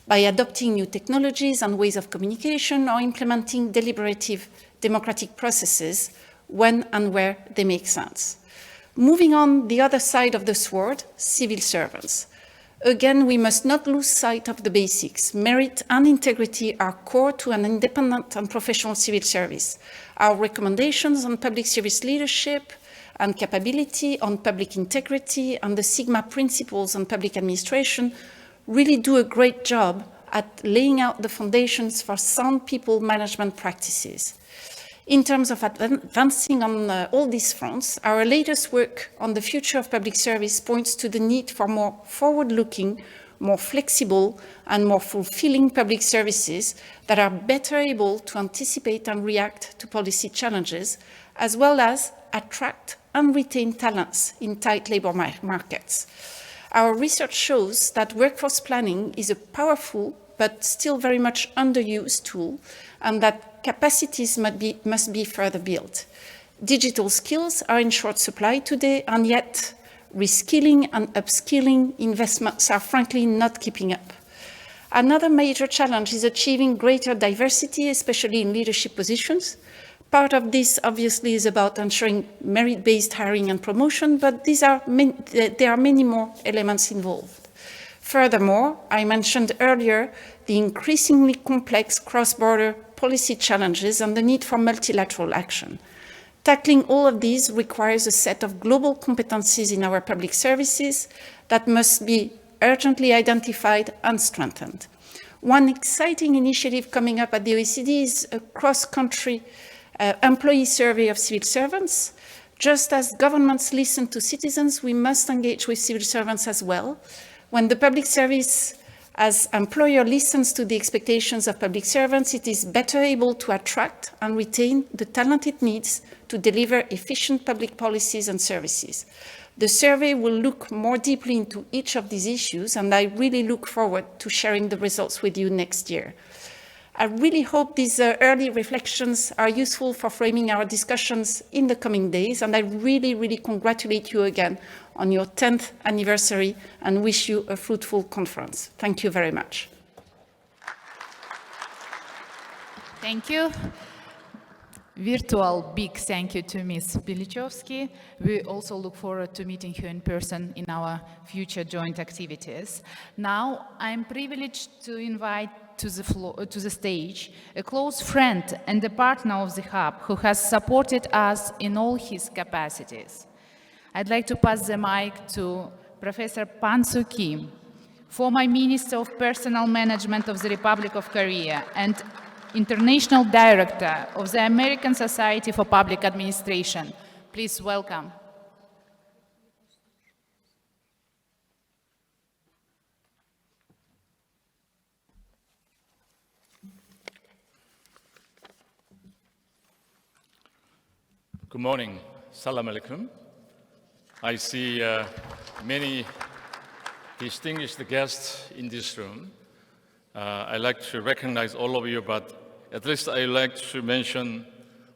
[SPEAKER 10] by adopting new technologies and ways of communication, or implementing deliberative democratic processes when and where they make sense. Moving on the other side of the sword, civil servants. Again, we must not lose sight of the basics. Merit and integrity are core to an independent and professional civil service. Our recommendations on public service leadership and capability, on public integrity, and the Sigma principles on public administration really do a great job at laying out the foundations for sound people management practices. In terms of advancing on all these fronts, our latest work on the future of public service points to the need for more forward-looking, more flexible, and more fulfilling public services that are better able to anticipate and react to policy challenges, as well as attract and retain talents in tight labor markets. Our research shows that workforce planning is a powerful but still very much underused tool, and that capacities must be further built. Digital skills are in short supply today, and yet reskilling and upskilling investments are frankly not keeping up. Another major challenge is achieving greater diversity, especially in leadership positions. Part of this obviously is about ensuring merit-based hiring and promotion, but there are many more elements involved. Furthermore, I mentioned earlier the increasingly complex cross-border policy challenges and the need for multilateral action. Tackling all of these requires a set of global competencies in our public services that must be urgently identified and strengthened. One exciting initiative coming up at the OECD is a cross-country employee survey of civil servants. Just as governments listen to citizens, we must engage with civil servants as well. When the public service as employer listens to the expectations of public servants, it is better able to attract and retain the talent it needs to deliver efficient public policies and services. The survey will look more deeply into each of these issues, and I really look forward to sharing the results with you next year. I really hope these early reflections are useful for framing our discussions in the coming days, and I really, really congratulate you again on your 10th anniversary and wish you a fruitful conference. Thank you very much.
[SPEAKER 1] Thank you. Virtual big thank you to Ms. PILICHOWSKI. We also look forward to meeting you in person in our future joint activities. Now, I'm privileged to invite to the stage a close friend and a partner of the Hub who has supported us in all his capacities. I'd like to pass the mic to Professor Pan-Soo Kim, former Minister of Personnel Management of the Republic of Korea and International Director of the American Society for Public Administration. Please welcome.
[SPEAKER 11] Good morning. Salam alaikum. I see many distinguished guests in this room. I'd like to recognize all of you, but at least I'd like to mention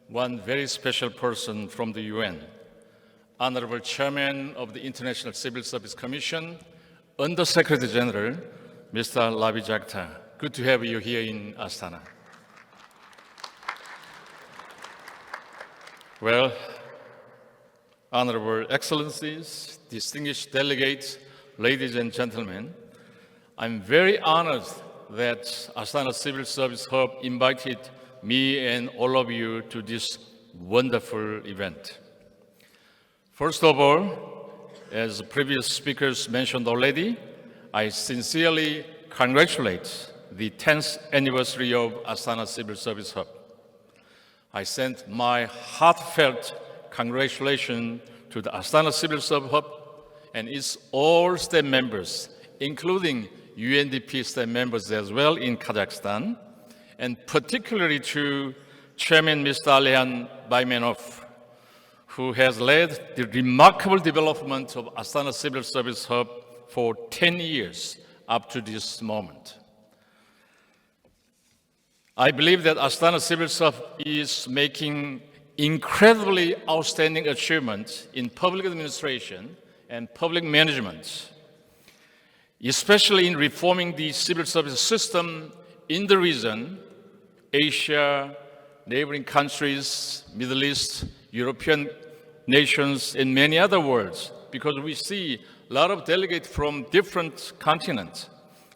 [SPEAKER 11] one very special person from the UN, Honorable Chairman of the International Civil Service Commission, Under Secretary General, Mr. Larbi DJACTA. Good to have you here in Astana. Well, Honorable Excellencies, distinguished delegates, ladies and gentlemen, I'm very honored that Astana Civil Service Hub invited me and all of you to this wonderful event. First of all, as previous speakers mentioned already, I sincerely congratulate the 10th anniversary of Astana Civil Service Hub. I send my heartfelt congratulations to the Astana Civil Service Hub and its all staff members, including UNDP staff members as well in Kazakhstan, and particularly to Chairman Mr. Alikhan BAIMENOV, who has led the remarkable development of Astana Civil Service Hub for 10 years up to this moment. I believe that Astana Civil Service is making incredibly outstanding achievements in public administration and public management, especially in reforming the civil service system in the region, Asia, neighboring countries, Middle East, European nations, and many other worlds, because we see a lot of delegates from different continents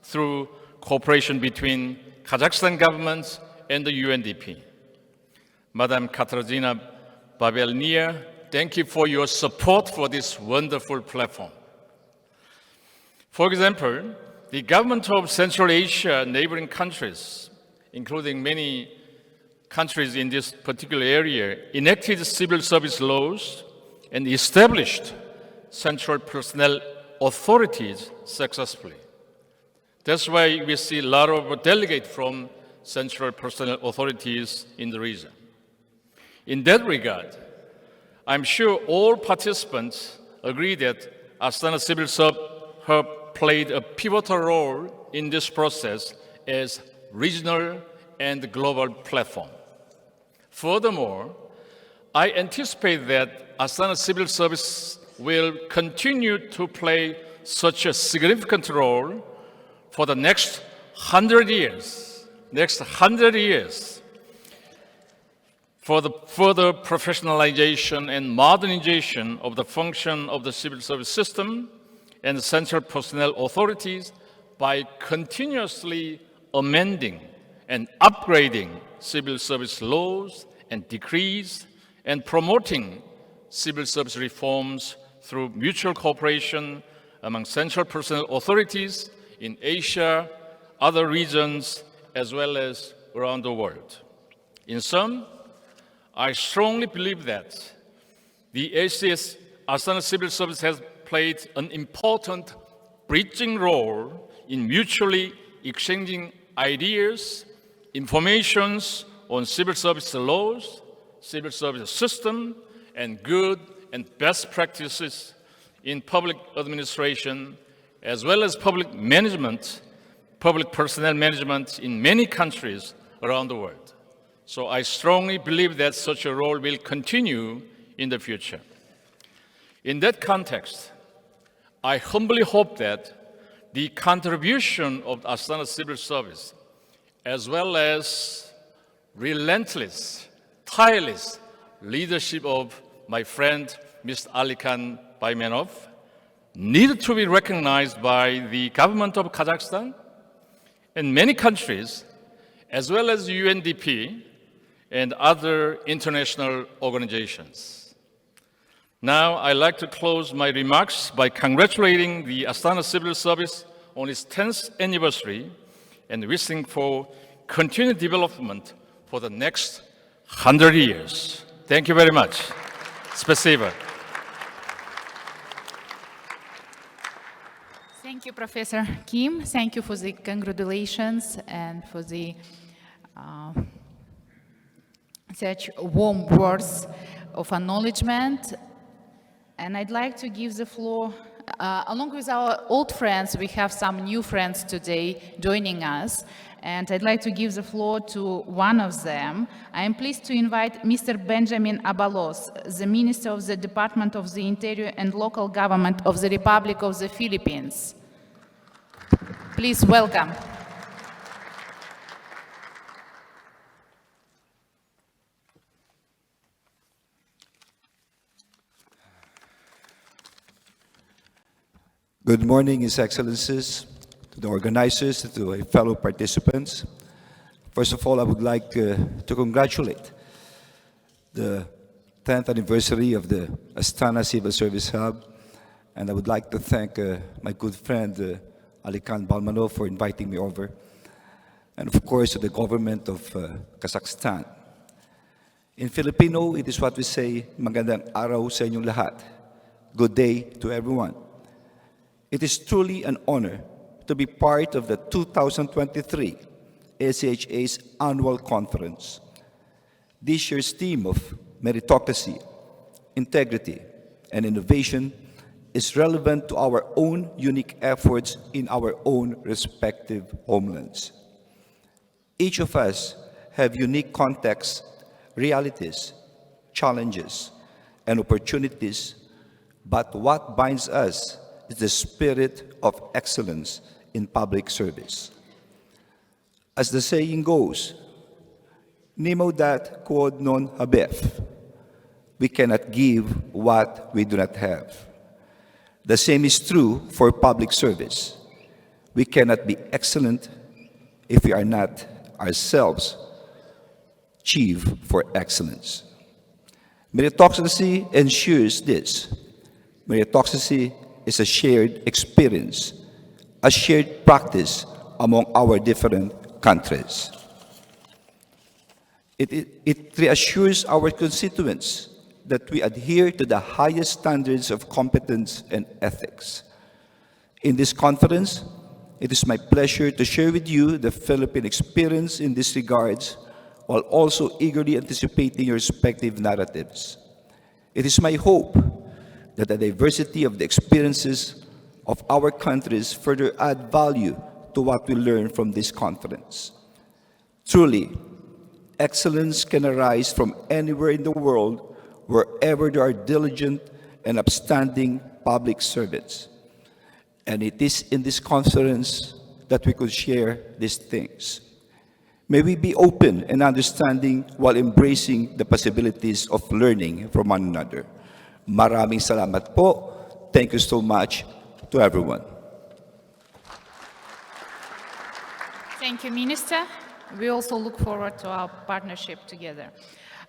[SPEAKER 11] through cooperation between Kazakhstan government and the UNDP. Madam Katarzyna, thank you for your support for this wonderful platform. For example, the government of Central Asia neighboring countries, including many countries in this particular area, enacted civil service laws and established central personnel authorities successfully. That's why we see a lot of delegates from central personnel authorities in the region. In that regard, I'm sure all participants agree that Astana Civil Service Hub played a pivotal role in this process as regional and global platform. Furthermore, I anticipate that Astana Civil Service will continue to play such a significant role for the next 100 years, for the further professionalization and modernization of the function of the civil service system and the central personnel authorities by continuously amending and upgrading civil service laws and decrees and promoting civil service reforms through mutual cooperation among central personnel authorities in Asia, other regions, as well as around the world. In sum, I strongly believe that the ICSC Astana Civil Service has played an important bridging role in mutually exchanging ideas, informations on civil service laws, civil service system, and good and best practices in public administration, as well as public management, public personnel management in many countries around the world. So I strongly believe that such a role will continue in the future. In that context, I humbly hope that the contribution of the Astana Civil Service, as well as relentless, tireless leadership of my friend, Mr. Alikhan BAIMENOV, need to be recognized by the government of Kazakhstan and many countries, as well as UNDP and other international organizations. Now, I'd like to close my remarks by congratulating the Astana Civil Service on its 10th anniversary and wishing for continued development for the next 100 years. Thank you very much. Spasibo.
[SPEAKER 1] Thank you, Professor Kim. Thank you for the congratulations and for the such warm words of acknowledgement. And I'd like to give the floor, along with our old friends, we have some new friends today joining us. And I'd like to give the floor to one of them. I am pleased to invite Mr. Benjamin ABALOS, the Minister of the Department of the Interior and Local Government of the Republic of the Philippines. Please welcome.
[SPEAKER 12] Good morning, His Excellencies, to the organizers, to my fellow participants. First of all, I would like to congratulate the 10th anniversary of the Astana Civil Service Hub, and I would like to thank my good friend Alikhan BAIMENOV for inviting me over, and of course to the government of Kazakhstan. In Filipino, it is what we say, magandang araw sa inyong lahat. Good day to everyone. It is truly an honor to be part of the 2023 ACHA's annual conference. This year's theme of meritocracy, integrity, and innovation is relevant to our own unique efforts in our own respective homelands. Each of us have unique contexts, realities, challenges, and opportunities, but what binds us is the spirit of excellence in public service. As the saying goes, nemo dat quod non habef. We cannot give what we do not have. The same is true for public service. We cannot be excellent if we are not ourselves chief for excellence. Meritocracy ensures this. Meritocracy is a shared experience, a shared practice among our different countries. It reassures our constituents that we adhere to the highest standards of competence and ethics. In this conference, it is my pleasure to share with you the Philippine experience in these regards, while also eagerly anticipating your respective narratives. It is my hope that the diversity of the experiences of our countries further add value to what we learn from this conference. Truly, excellence can arise from anywhere in the world, wherever there are diligent and upstanding public servants. And it is in this conference that we could share these things. May we be open and understanding while embracing the possibilities of learning from one another. Maraming salamat po. Thank you so much to everyone.
[SPEAKER 1] Thank you, Minister. We also look forward to our partnership together.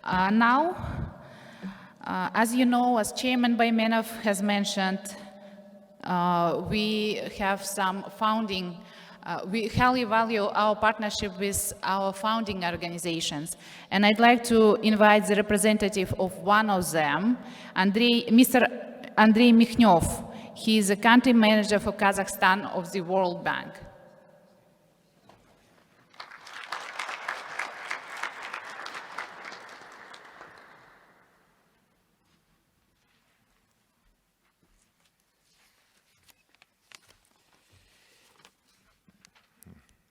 [SPEAKER 1] Now, as you know, as Chairman BAIMENOV has mentioned, we have some founding, we highly value our partnership with our founding organizations. And I'd like to invite the representative of one of them, Mr. Andrei Mikhnov. He is the country manager for Kazakhstan of the World Bank.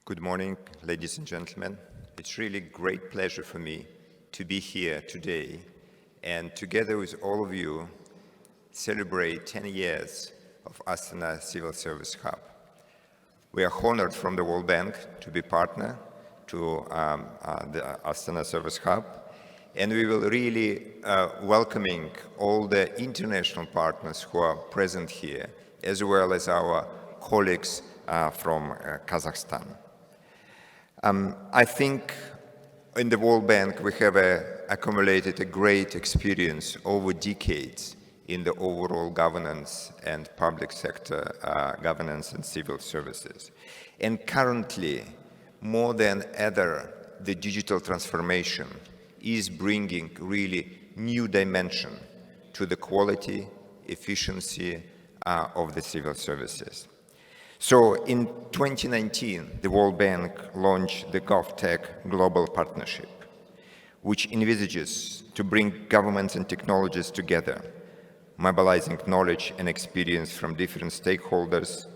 [SPEAKER 13] Good morning, ladies and gentlemen. It's really great pleasure for me to be here today and together with all of you celebrate 10 years of Astana Civil Service Hub. We are honored from the World Bank to be partner to the Astana Service Hub, and we will really welcoming all the international partners who are present here, as well as our colleagues from Kazakhstan. I think in the World Bank we have accumulated a great experience over decades in the overall governance and public sector governance and civil services. And currently, more than ever, the digital transformation is bringing really new dimension to the quality, efficiency of the civil services. So in 2019, the World Bank launched the GovTech Global Partnership, which envisages to bring governments and technologies together, mobilizing knowledge and experience from different stakeholders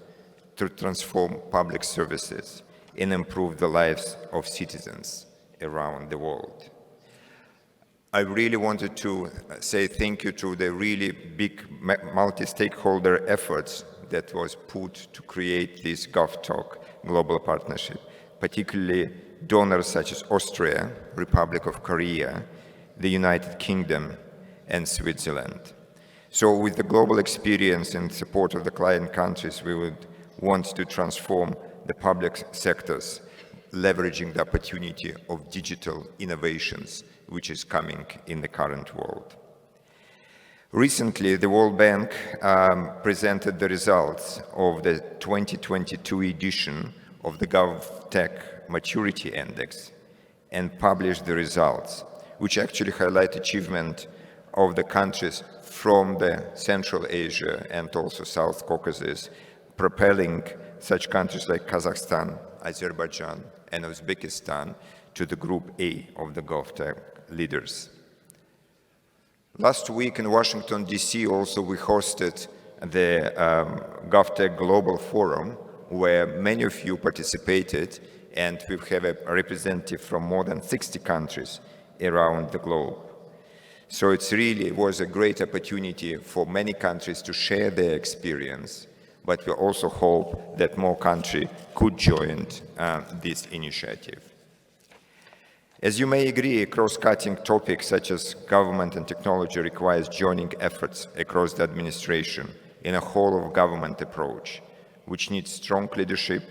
[SPEAKER 13] to transform public services and improve the lives of citizens around the world. I really wanted to say thank you to the really big multi-stakeholder efforts that was put to create this GovTech Global Partnership, particularly donors such as Austria, Republic of Korea, the United Kingdom, and Switzerland. So with the global experience and support of the client countries, we would want to transform the public sectors, leveraging the opportunity of digital innovations, which is coming in the current world. Recently, the World Bank presented the results of the 2022 edition of the GovTech Maturity Index and published the results, which actually highlight achievement of the countries from the Central Asia and also South Caucasus, propelling such countries like Kazakhstan, Azerbaijan, and Uzbekistan to the Group A of the GovTech leaders. Last week in Washington, D.C. also we hosted the GovTech Global Forum, where many of you participated, and we have a representative from more than 60 countries around the globe. So it really was a great opportunity for many countries to share their experience, but we also hope that more countries could join this initiative. As you may agree, cross-cutting topics such as government and technology requires joining efforts across the administration in a whole-of-government approach, which needs strong leadership,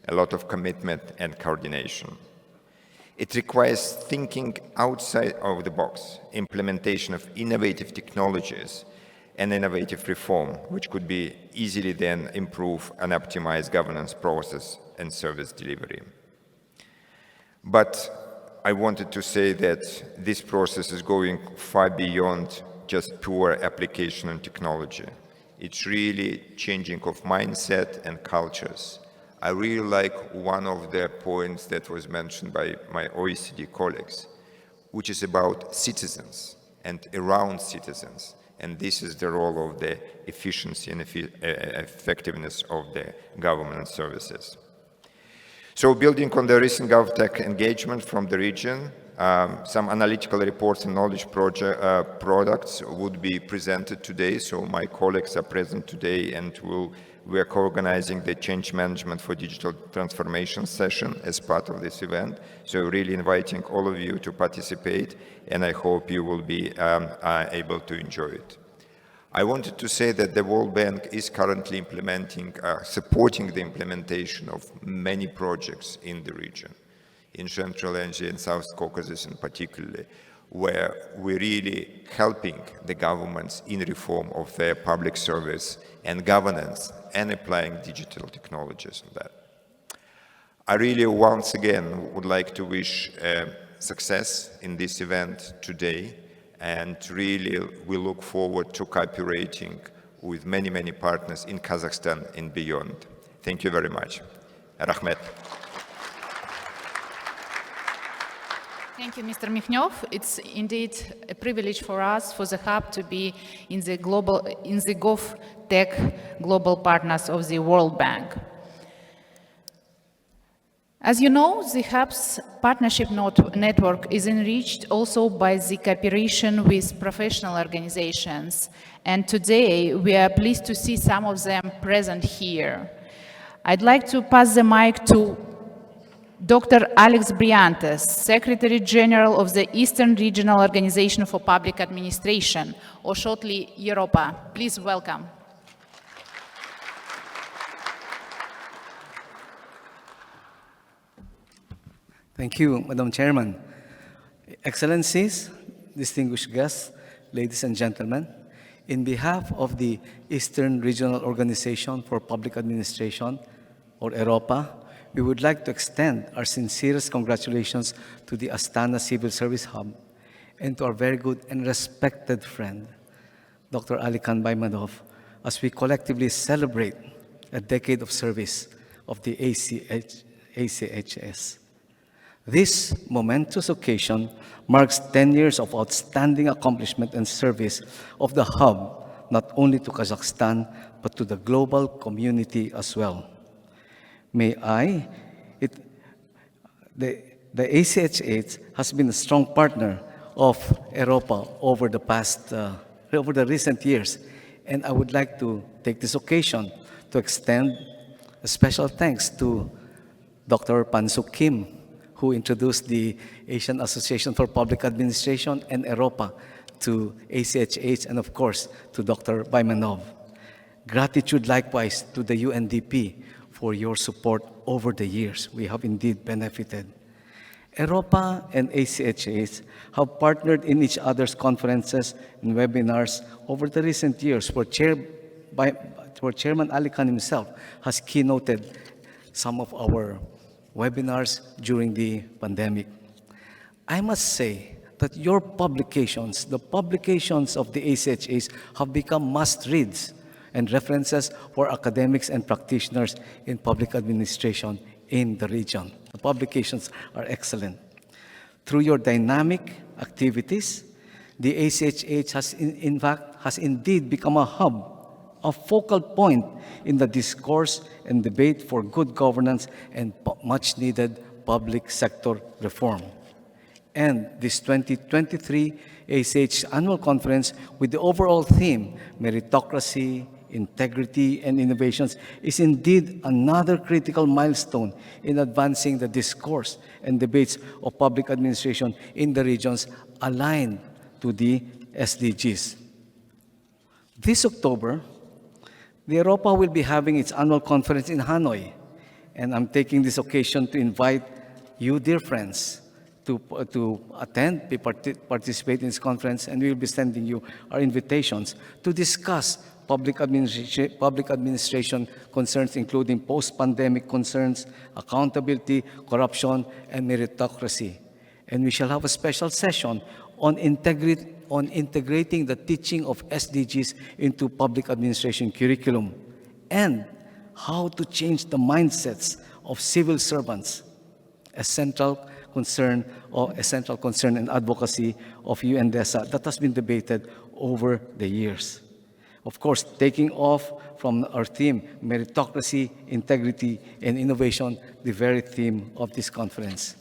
[SPEAKER 13] a lot of commitment and coordination. It requires thinking outside of the box, implementation of innovative technologies and innovative reform, which could be easily then improve and optimize governance process and service delivery. But I wanted to say that this process is going far beyond just pure application and technology. It's really changing of mindset and cultures. I really like one of the points that was mentioned by my OECD colleagues, which is about citizens and around citizens. And this is the role of the efficiency and effectiveness of the government services. So building on the recent GovTech engagement from the region, some analytical reports and knowledge products would be presented today. So my colleagues are present today, and we are co-organizing the change management for digital transformation session as part of this event. So really inviting all of you to participate, and I hope you will be able to enjoy it. I wanted to say that the World Bank is currently implementing, supporting the implementation of many projects in the region, in Central Asia and South Caucasus in particular, where we're really helping the governments in reform of their public service and governance and applying digital technologies on that. I really once again would like to wish success in this event today, and really we look forward to cooperating with many, many partners in Kazakhstan and beyond. Thank you very much. Rahmet.
[SPEAKER 1] Thank you, Mr. Mikhnov. It's indeed a privilege for us, for the Hub, to be in the GovTech Global Partners of the World Bank. As you know, the Hub's partnership network is enriched also by the cooperation with professional organizations. And today, we are pleased to see some of them present here. I'd like to pass the mic to Dr. Alex Briantes, Secretary General of the Eastern Regional Organization for Public Administration, or shortly, Europa. Please welcome.
[SPEAKER 14] Thank you, Madam Chairman. Excellencies, distinguished guests, ladies and gentlemen, in behalf of the Eastern Regional Organization for Public Administration, or EROPA, we would like to extend our sincerest congratulations to the Astana Civil Service Hub and to our very good and respected friend, Dr. Alikhan BAIMENOV, as we collectively celebrate a decade of service of the ACHS. This momentous occasion marks 10 years of outstanding accomplishment and service of the Hub, not only to Kazakhstan, but to the global community as well. The ACHH has been a strong partner of EROPA over the recent years, and I would like to take this occasion to extend a special thanks to Dr. Pansuk Kim, who introduced the Asian Association for Public Administration and EROPA to ACHH, and of course, to Dr. BAIMENOV. Gratitude likewise to the UNDP for your support over the years. We have indeed benefited. EROPA and ACHH have partnered in each other's conferences and webinars over the recent years, where Chairman Alikhan himself has keynoted some of our webinars during the pandemic. I must say that your publications, the publications of the ACHH, have become must-reads and references for academics and practitioners in public administration in the region. The publications are excellent. Through your dynamic activities, the ACHH has indeed become a hub, a focal point in the discourse and debate for good governance and much-needed public sector reform. And this 2023 ACH Annual Conference, with the overall theme, Meritocracy, Integrity, and Innovations, is indeed another critical milestone in advancing the discourse and debates of public administration in the regions aligned to the SDGs. This October, the EROPA will be having its annual conference in Hanoi, and I'm taking this occasion to invite you, dear friends, to attend, participate in this conference, and we will be sending you our invitations to discuss public administration concerns, including post-pandemic concerns, accountability, corruption, and meritocracy. And we shall have a special session on integrating the teaching of SDGs into public administration curriculum, and how to change the mindsets of civil servants, a central concern and advocacy of UNDESA that has been debated over the years. Of course, taking off from our theme, meritocracy, integrity, and innovation, the very theme of this conference.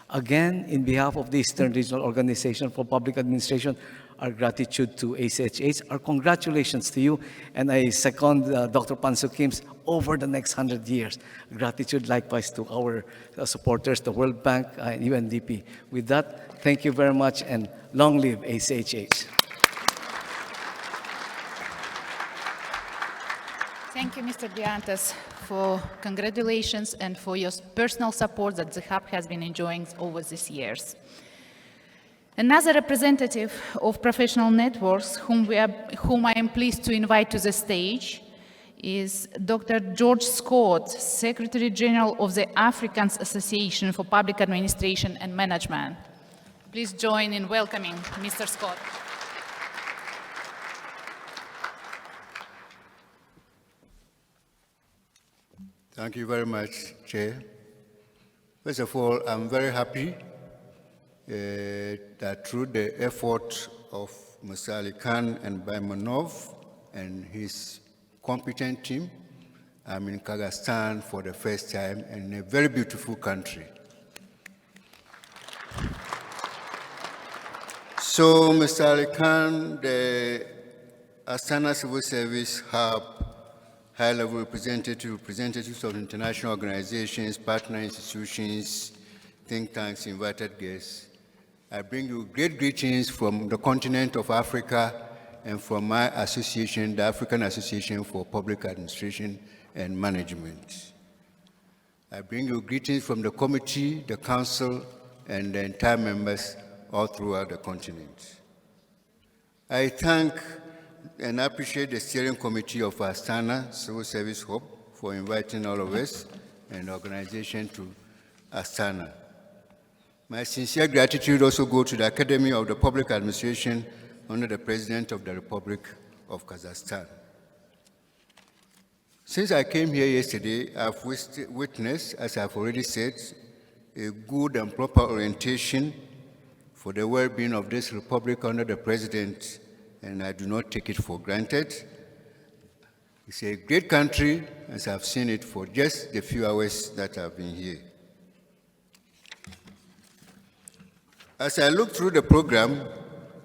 [SPEAKER 14] Again, in behalf of the Eastern Regional Organization for Public Administration, our gratitude to ACHH, our congratulations to you, and I second Dr. Pansuk Kim's over the next 100 years. Gratitude likewise to our supporters, the World Bank and UNDP. With that, thank you very much, and long live ACHH.
[SPEAKER 1] Thank you, Mr. Briantes, for congratulations and for your personal support that the Hub has been enjoying over these years. Another representative of professional networks whom I am pleased to invite to the stage is Dr. George Scott, Secretary General of the Africans Association for Public Administration and Management. Please join in welcoming Mr. Scott.
[SPEAKER 15] Thank you very much, Chair. First of all, I'm very happy that through the effort of Mr. Alikhan and BAIMENOV and his competent team, I'm in Kazakhstan for the first time, and in a very beautiful country. So, Mr. Alikhan, the Astana Civil Service Hub, high-level representatives of international organizations, partner institutions, think tanks, invited guests, I bring you great greetings from the continent of Africa and from my association, the African Association for Public Administration and Management. I bring you greetings from the committee, the council, and the entire members all throughout the continent. I thank and appreciate the steering committee of Astana Civil Service Hub for inviting all of us and the organization to Astana. My sincere gratitude also goes to the Academy of the Public Administration under the President of the Republic of Kazakhstan. Since I came here yesterday, I've witnessed, as I've already said, a good and proper orientation for the well-being of this republic under the President, and I do not take it for granted. It's a great country, as I've seen it for just the few hours that I've been here. As I look through the program,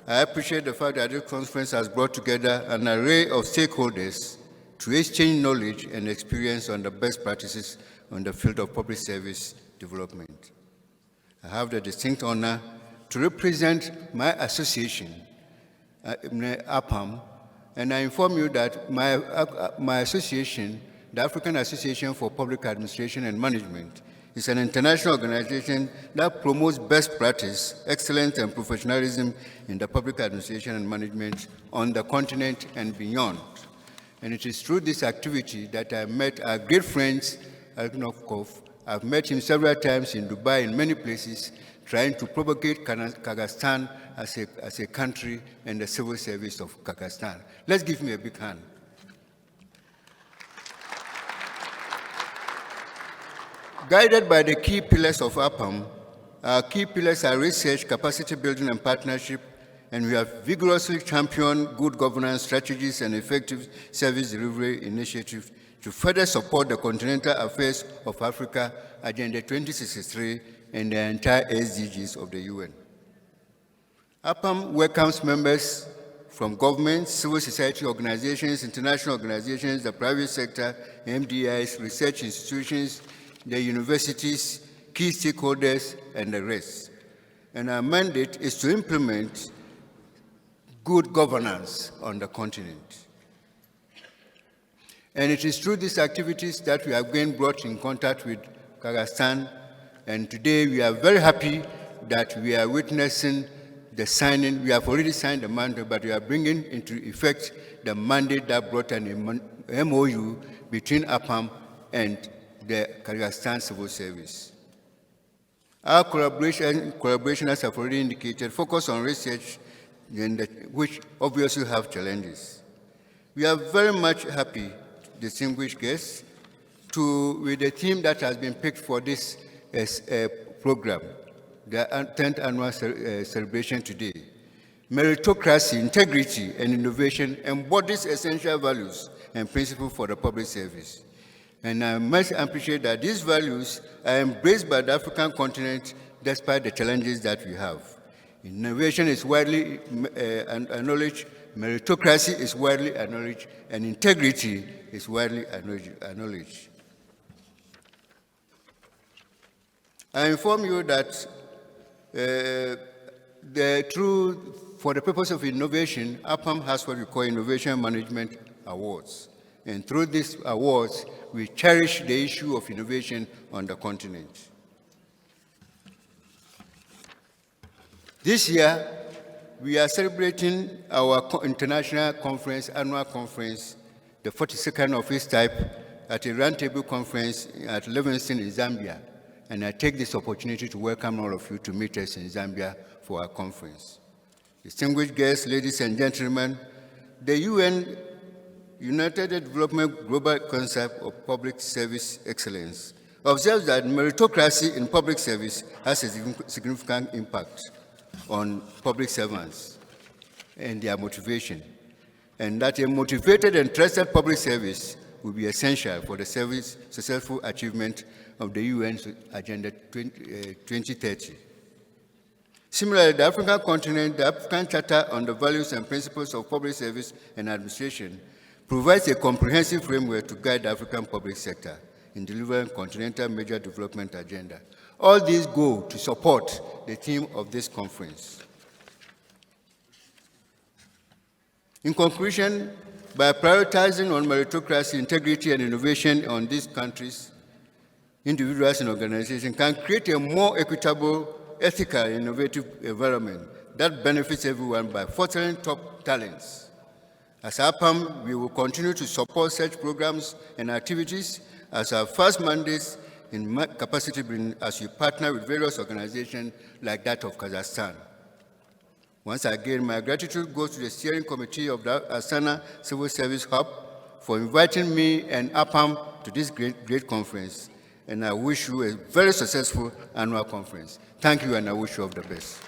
[SPEAKER 15] I appreciate the fact that this conference has brought together an array of stakeholders to exchange knowledge and experience on the best practices on the field of public service development. I have the distinct honor to represent my association, APAM, and I inform you that my association, the African Association for Public Administration and Management, is an international organization that promotes best practice, excellence, and professionalism in the public administration and management on the continent and beyond. And it is through this activity that I met our great friends, Alikhan. I've met him several times in Dubai, in many places, trying to propagate Kazakhstan as a country and the civil service of Kazakhstan. Let's give him a big hand. Guided by the key pillars of APAM, our key pillars are research, capacity building, and partnership, and we have vigorously championed good governance strategies and effective service delivery initiatives to further support the continental affairs of Africa, Agenda 2063, and the entire SDGs of the UN. APAM welcomes members from governments, civil society organizations, international organizations, the private sector, MDIs, research institutions, the universities, key stakeholders, and the rest. And our mandate is to implement good governance on the continent. And it is through these activities that we have again brought in contact with Kazakhstan, and today we are very happy that we are witnessing the signing. We have already signed the mandate, but we are bringing into effect the mandate that brought an MOU between APAM and the Kazakhstan Civil Service. Our collaboration, as I've already indicated, focus on research, which obviously have challenges. We are very much happy, distinguished guests, with the theme that has been picked for this program, the 10th annual celebration today. Meritocracy, integrity, and innovation embodies essential values and principles for the public service. And I must appreciate that these values are embraced by the African continent despite the challenges that we have. Innovation is widely acknowledged, meritocracy is widely acknowledged, and integrity is widely acknowledged. I inform you that for the purpose of innovation, APAM has what we call Innovation Management Awards. And through these awards, we cherish the issue of innovation on the continent. This year, we are celebrating our international conference, annual conference, the 42nd of its type, at a roundtable conference at Livingstone in Zambia. And I take this opportunity to welcome all of you to meet us in Zambia for our conference. Distinguished guests, ladies and gentlemen, the UN United Development Global Concept of Public Service Excellence observes that meritocracy in public service has a significant impact on public servants and their motivation, and that a motivated and trusted public service will be essential for the service successful achievement of the UN's Agenda 2030. Similarly, the African continent, the African Charter on the Values and Principles of Public Service and Administration, provides a comprehensive framework to guide the African public sector in delivering continental major development agenda. All these go to support the theme of this conference. In conclusion, by prioritizing on meritocracy, integrity, and innovation on these countries, individuals and organizations can create a more equitable, ethical, and innovative environment that benefits everyone by fostering top talents. As APAM, we will continue to support such programs and activities as our first mandates in capacity building as we partner with various organizations like that of Kazakhstan. Once again, my gratitude goes to the steering committee of the Astana Civil Service Hub for inviting me and APAM to this great conference. And I wish you a very successful annual conference. Thank you, and I wish you all the best.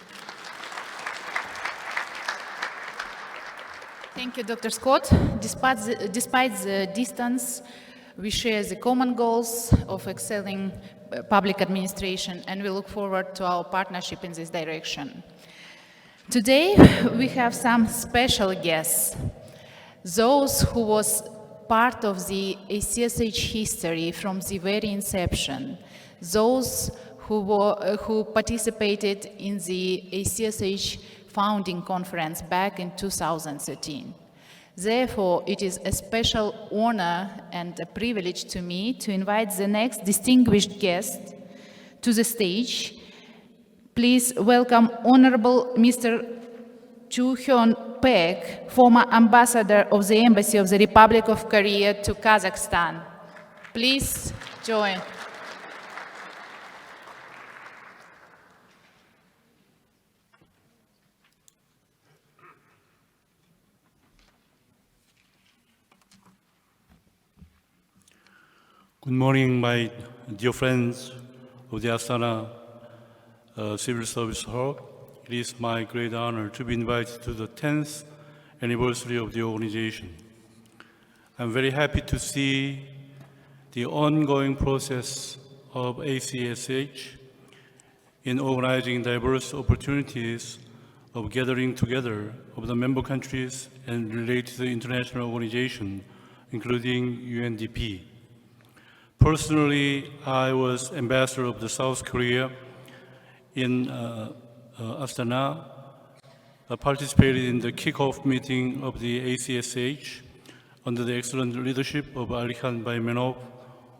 [SPEAKER 1] Thank you, Dr. Scott. Despite the distance, we share the common goals of excelling public administration, and we look forward to our partnership in this direction. Today, we have some special guests. Those who was part of the ICSC history from the very inception. Those who participated in the ICSC founding conference back in 2013. Therefore, it is a special honor and a privilege to me to invite the next distinguished guest to the stage. Please welcome Honorable Mr. Chu Hyun Paek, former ambassador of the Embassy of the Republic of Korea to Kazakhstan. Please join.
[SPEAKER 16] Good morning, my dear friends of the Astana Civil Service Hub. It is my great honor to be invited to the 10th anniversary of the organization. I'm very happy to see the ongoing process of ACSH in organizing diverse opportunities of gathering together of the member countries and related international organizations, including UNDP. Personally, I was ambassador of the South Korea in Astana. I participated in the kickoff meeting of the ACSH under the excellent leadership of Alikhan BAIMENOV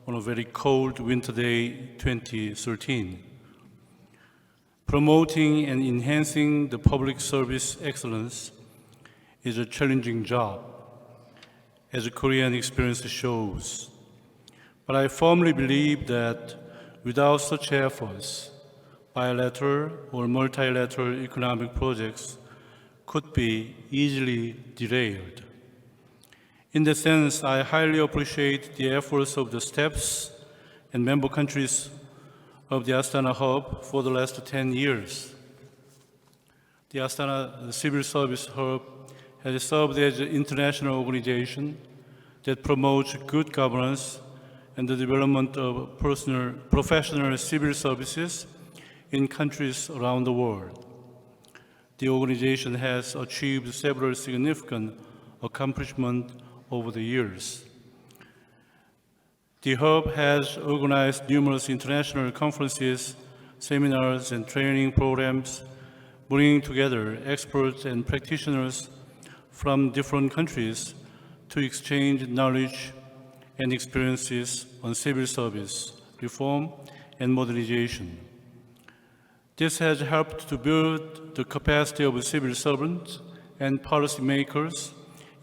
[SPEAKER 16] on a very cold winter day 2013. Promoting and enhancing the public service excellence is a challenging job, as the Korean experience shows. But I firmly believe that without such efforts, bilateral or multilateral economic projects could be easily derailed. In that sense, I highly appreciate the efforts of the staffs and member countries of the Astana Hub for the last 10 years. The Astana Civil Service Hub has served as an international organization that promotes good governance and the development of professional civil services in countries around the world. The organization has achieved several significant accomplishments over the years. The Hub has organized numerous international conferences, seminars, and training programs, bringing together experts and practitioners from different countries to exchange knowledge and experiences on civil service, reform, and modernization. This has helped to build the capacity of civil servants and policymakers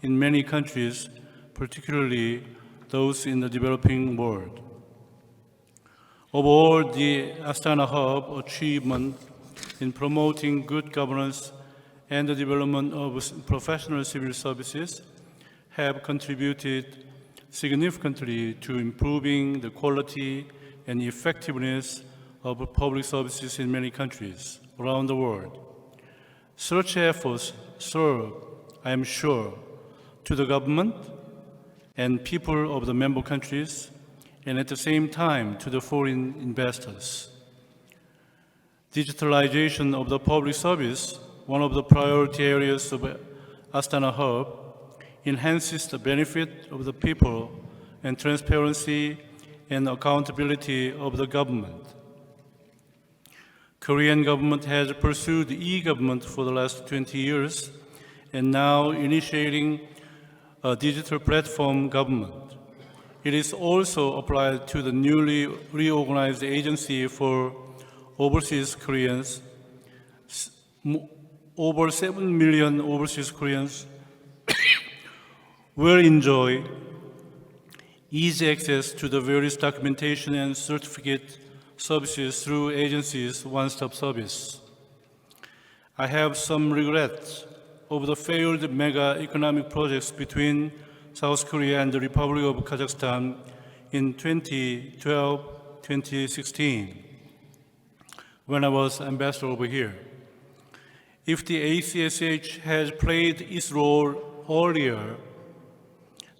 [SPEAKER 16] in many countries, particularly those in the developing world. Overall, the Astana Hub achievement in promoting good governance and the development of professional civil services have contributed significantly to improving the quality and effectiveness of public services in many countries around the world. Such efforts serve, I am sure, to the government and people of the member countries, and at the same time to the foreign investors. Digitalization of the public service, one of the priority areas of Astana Hub, enhances the benefit of the people and transparency and accountability of the government. Korean government has pursued e-government for the last 20 years and now initiating a digital platform government. It is also applied to the newly reorganized agency for overseas Koreans. Over 7 million overseas Koreans will enjoy easy access to the various documentation and certificate services through agency's one-stop service. I have some regrets over the failed mega economic projects between South Korea and the Republic of Kazakhstan in 2012-2016, when I was ambassador over here. If the ACSH has played its role earlier,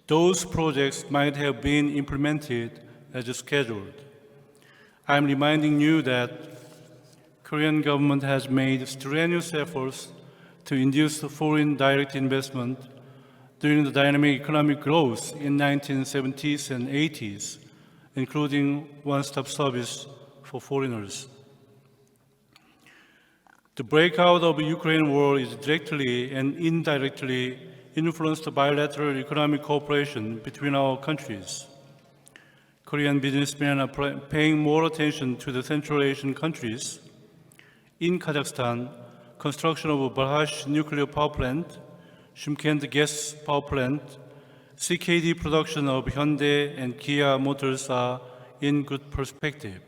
[SPEAKER 16] those projects might have been implemented as scheduled. I'm reminding you that Korean government has made strenuous efforts to induce foreign direct investment during the dynamic economic growth in 1970s and 80s, including one-stop service for foreigners. The breakout of the Ukraine war is directly and indirectly influenced bilateral economic cooperation between our countries. Korean businessmen are paying more attention to the Central Asian countries. In Kazakhstan, construction of Balhash nuclear power plant, Shymkent gas power plant, CKD production of Hyundai and Kia motors are in good perspective.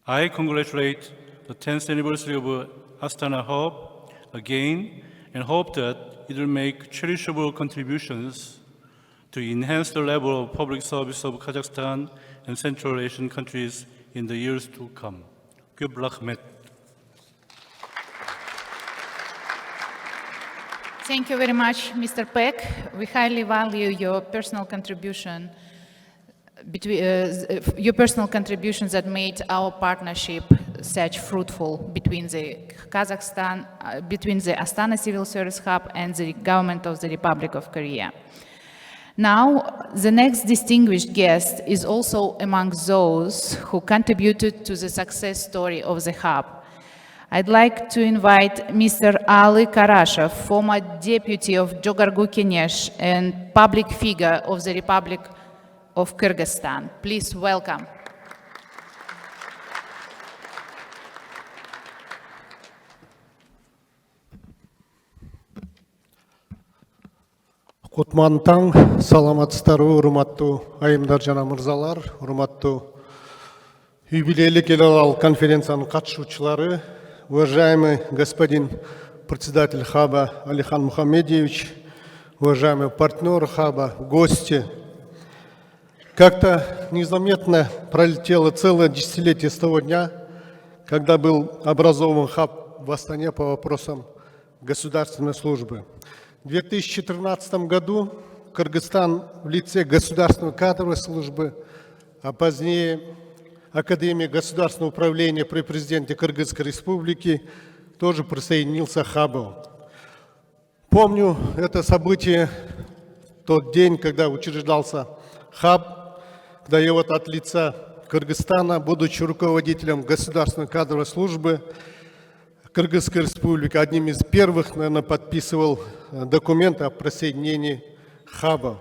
[SPEAKER 16] I congratulate the 10th anniversary of Astana Hub again and hope that it will make cherishable contributions to enhance the level of public service of Kazakhstan and Central Asian countries in the years to come. Good luck, Met.
[SPEAKER 1] Thank you very much, Mr. Peck. We highly value your personal contribution that made our partnership such fruitful between the Astana Civil Service Hub and the government of the Republic of Korea. Now, the next distinguished guest is also among those who contributed to the success story of the hub. I'd like to invite Mr. Ali Karashev, former deputy of Jogargu Kenesh and public figure of the Republic of Kyrgyzstan. Please welcome.
[SPEAKER 17] Кутман таң, саламатсыздар, урматтуу айымдар жана мырзалар, урматтуу юбилейлик эл аралык конференциянын катышуучулары, уважаемый господин председатель хаба Алихан Мухаммедьевич, уважаемые партнеры хаба, гости. Как-то незаметно пролетело целое десятилетие с того дня, когда был образован хаб в Астане по вопросам государственной службы. В 2014 году Кыргызстан в лице Государственной кадровой службы, а позднее Академия государственного управления при президенте Кыргызской республики тоже присоединился к хабу. Помню это событие, тот день, когда учреждался хаб, когда я вот от лица Кыргызстана, будучи руководителем государственной кадровой службы Кыргызской республики, одним из первых, наверное, подписывал документ о присоединении хаба.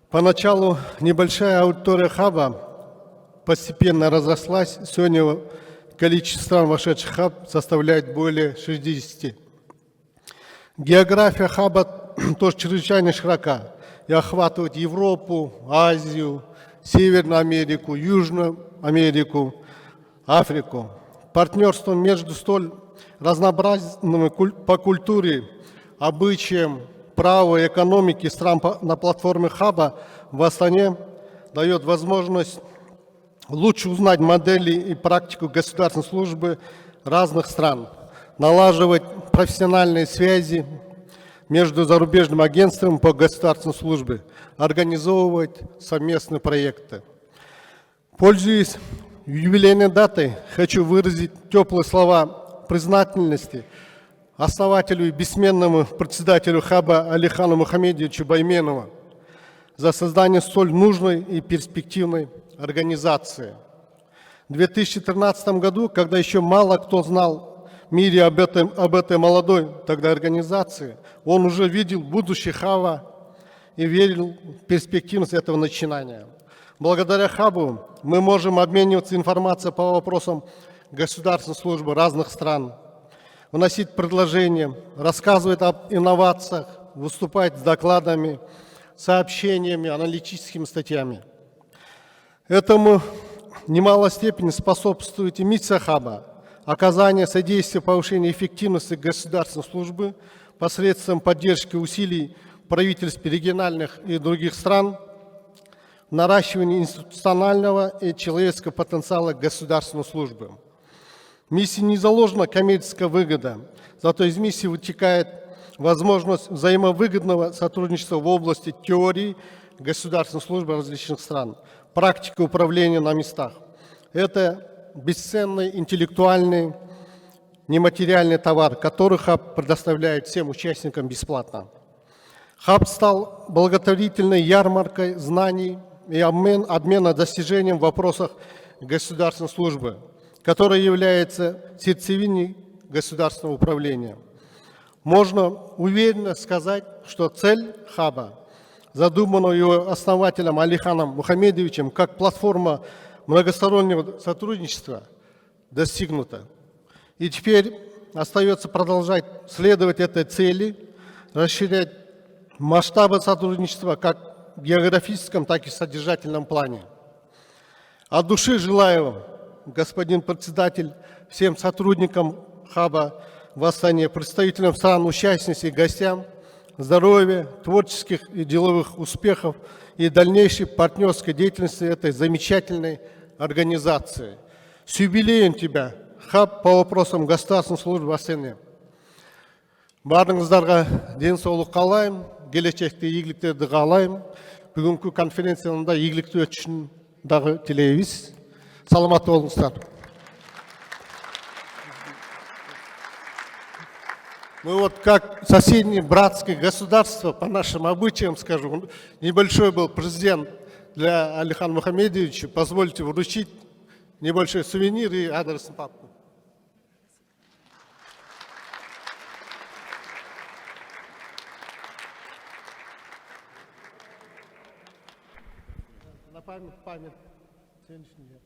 [SPEAKER 17] Поначалу небольшая аудитория хаба постепенно разрослась. Сегодня количество стран, вошедших в хаб, составляет более 60. География хаба тоже чрезвычайно широка и охватывает Европу, Азию, Северную Америку, Южную Америку, Африку. Партнерство между столь разнообразными по культуре, обычаям, праву и экономике стран на платформе хаба в Астане дает возможность лучше узнать модели и практику государственной службы разных стран, налаживать профессиональные связи, между зарубежным агентством по государственной службе, организовывать совместные проекты. Пользуясь юбилейной датой, хочу выразить теплые слова признательности основателю и бессменному председателю хаба Алихану Мухаммедовичу Байменову за создание столь нужной и перспективной организации. В 2013 году, когда еще мало кто знал в мире об этой молодой тогда организации, он уже видел будущее хаба и верил в перспективность этого начинания. Благодаря хабу мы можем обмениваться информацией по вопросам государственной службы разных стран, вносить предложения, рассказывать об инновациях, выступать с докладами, сообщениями, аналитическими статьями. Этому в немалой степени способствует и миссия хаба, оказание содействия повышению эффективности государственной службы посредством поддержки усилий правительств региональных и других стран, наращивание институционального и человеческого потенциала государственной службы. В миссии не заложена коммерческая выгода, зато из миссии вытекает возможность взаимовыгодного сотрудничества в области теории государственной службы различных стран, практики управления на местах. Это бесценный интеллектуальный нематериальный товар, который хаб предоставляет всем участникам бесплатно. Хаб стал благотворительной ярмаркой знаний и обмена достижением в вопросах государственной службы, которая является сердцевиной государственного управления. Можно уверенно сказать, что цель хаба, задуманная его основателем Алиханом Мухаммедовичем как платформа многостороннего сотрудничества, достигнута. И теперь остается продолжать следовать этой цели, расширять масштабы сотрудничества как в географическом, так и в содержательном плане. От души желаю вам, господин председатель, всем сотрудникам хаба в Астане, представителям стран, участникам и гостям здоровья, творческих и деловых успехов и дальнейшей партнерской деятельности этой замечательной организации. С юбилеем тебя, хаб по вопросам государственной службы в Астане. Барыңыздарға денсаулық қалаймын, келешекте игіліктерді қалаймын. Бүгінгі конференцияда игілікті өтішін дағы тілейміз. Саламатты болыңыздар. Мы вот как соседние братские государства, по нашим обычаям скажу, небольшой был президент для Алихана Мухаммедовича. Позвольте вручить небольшой сувенир и адресную папку. На память. Сегодняшний день.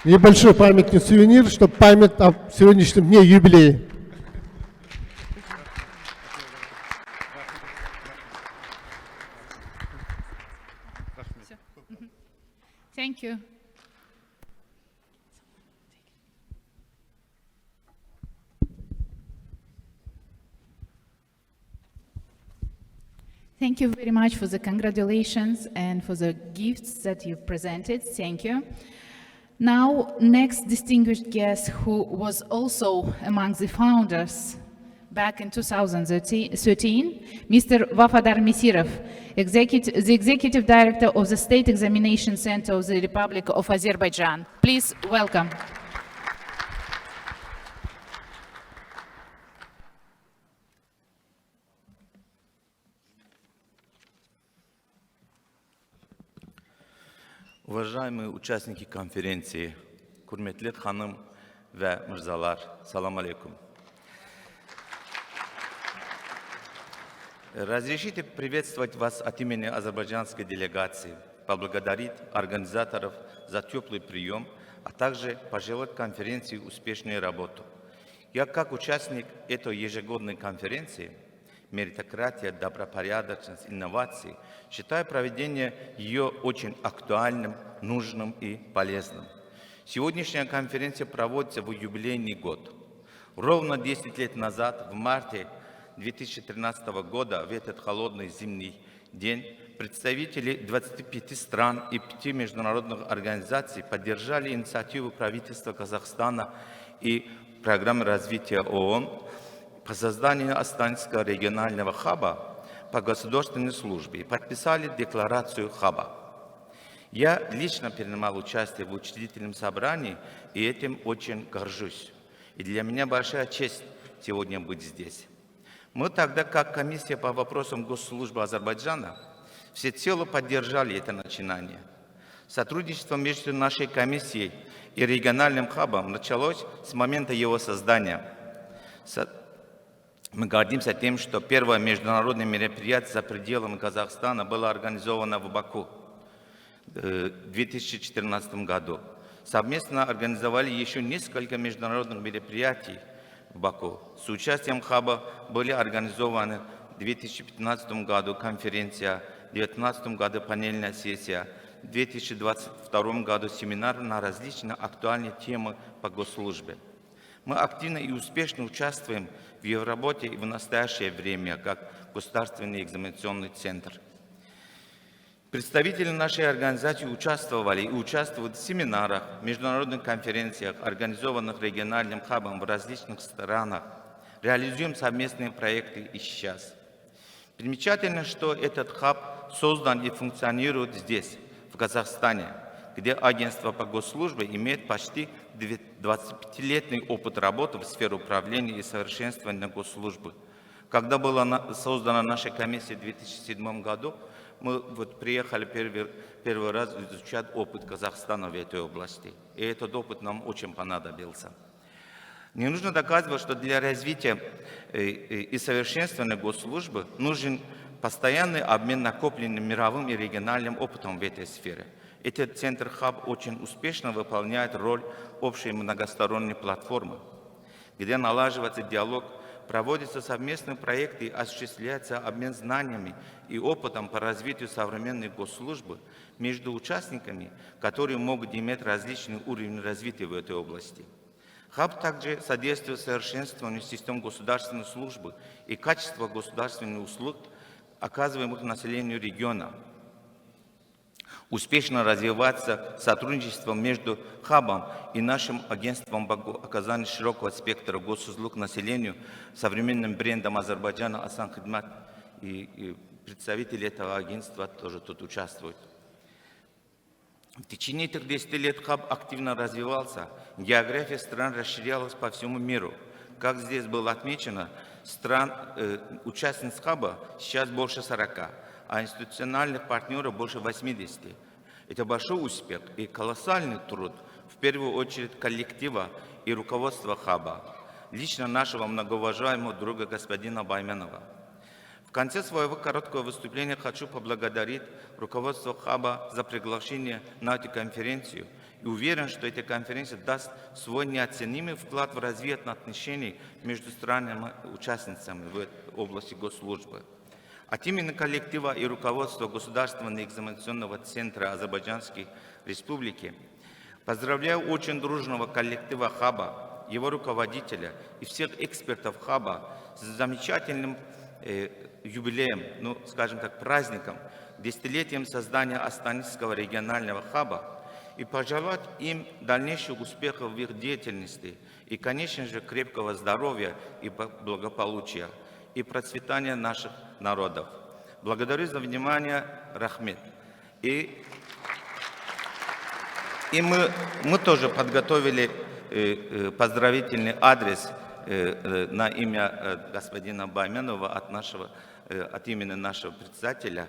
[SPEAKER 17] Небольшой памятный сувенир, чтобы память о сегодняшнем дне юбилея.
[SPEAKER 1] Thank you. Thank you very much for the congratulations and for the gifts that you presented. Thank you. Now, next distinguished guest who was also among the founders back in 2013, Mr. Vafadar Misirov, the Executive Director of the State Examination Center of the Republic of Azerbaijan. Please welcome.
[SPEAKER 18] Уважаемые участники конференции, Курметлет ханым ве мырзалар, салам алейкум. Разрешите приветствовать вас от имени азербайджанской делегации, поблагодарить организаторов за теплый прием, а также пожелать конференции успешной работы. Я как участник этой ежегодной конференции «Меритократия, добропорядочность, инновации» считаю проведение ее очень актуальным, нужным и полезным. Сегодняшняя конференция проводится в юбилейный год. Ровно 10 лет назад, в марте 2013 года, в этот холодный зимний день, представители 25 стран и 5 международных организаций поддержали инициативу правительства Казахстана и программы развития ООН по созданию Астанинского регионального хаба по государственной службе и подписали декларацию хаба. Я лично принимал участие в учредительном собрании и этим очень горжусь. И для меня большая честь сегодня быть здесь. Мы тогда, как комиссия по вопросам госслужбы Азербайджана, всецело поддержали это начинание. Сотрудничество между нашей комиссией и региональным хабом началось с момента его создания. Мы гордимся тем, что первое международное мероприятие за пределами Казахстана было организовано в Баку в 2014 году. Совместно организовали еще несколько международных мероприятий в Баку. С участием хаба были организованы в 2015 году конференция, в 2019 году панельная сессия, в 2022 году семинар на различные актуальные темы по госслужбе. Мы активно и успешно участвуем в ее работе и в настоящее время как государственный экзаменационный центр. Представители нашей организации участвовали и участвуют в семинарах, международных конференциях, организованных региональным хабом в различных странах. Реализуем совместные проекты и сейчас. Примечательно, что этот хаб создан и функционирует здесь, в Казахстане, где агентство по госслужбе имеет почти 25-летний опыт работы в сфере управления и совершенствования госслужбы. Когда была создана наша комиссия в 2007 году, мы приехали первый раз изучать опыт Казахстана в этой области. И этот опыт нам очень понадобился. Не нужно доказывать, что для развития и совершенствования госслужбы нужен постоянный обмен накопленным мировым и региональным опытом в этой сфере. Этот центр-хаб очень успешно выполняет роль общей многосторонней платформы, где налаживается диалог, проводятся совместные проекты и осуществляется обмен знаниями и опытом по развитию современной госслужбы между участниками, которые могут иметь различный уровень развития в этой области. Хаб также содействует совершенствованию систем государственной службы и качества государственных услуг, оказываемых населению региона. Успешно развивается сотрудничество между хабом и нашим агентством по оказанию широкого спектра госуслуг населению, современным брендом Азербайджана «Асан-Хидмат», и представители этого агентства тоже тут участвуют. В течение этих 10 лет хаб активно развивался, география стран расширялась по всему миру. Как здесь было отмечено, участниц хаба сейчас больше 40. А институциональных партнеров больше 80. Это большой успех и колоссальный труд, в первую очередь коллектива и руководства хаба, лично нашего многоуважаемого друга господина Байменова. В конце своего короткого выступления хочу поблагодарить руководство хаба за приглашение на эту конференцию и уверен, что эта конференция даст свой неоценимый вклад в развитие отношений между странами-участницами в области госслужбы. От имени коллектива и руководства Государственного экзаменационного центра Азербайджанской Республики поздравляю очень дружного коллектива хаба, его руководителя и всех экспертов хаба с замечательным юбилеем, скажем так, праздником, десятилетием создания Астанинского регионального хаба и пожелать им дальнейших успехов в их деятельности и, конечно же, крепкого здоровья и благополучия и процветания наших народов. Благодарю за внимание, Рахмет. И мы тоже подготовили поздравительный адрес на имя господина Байменова от имени нашего председателя.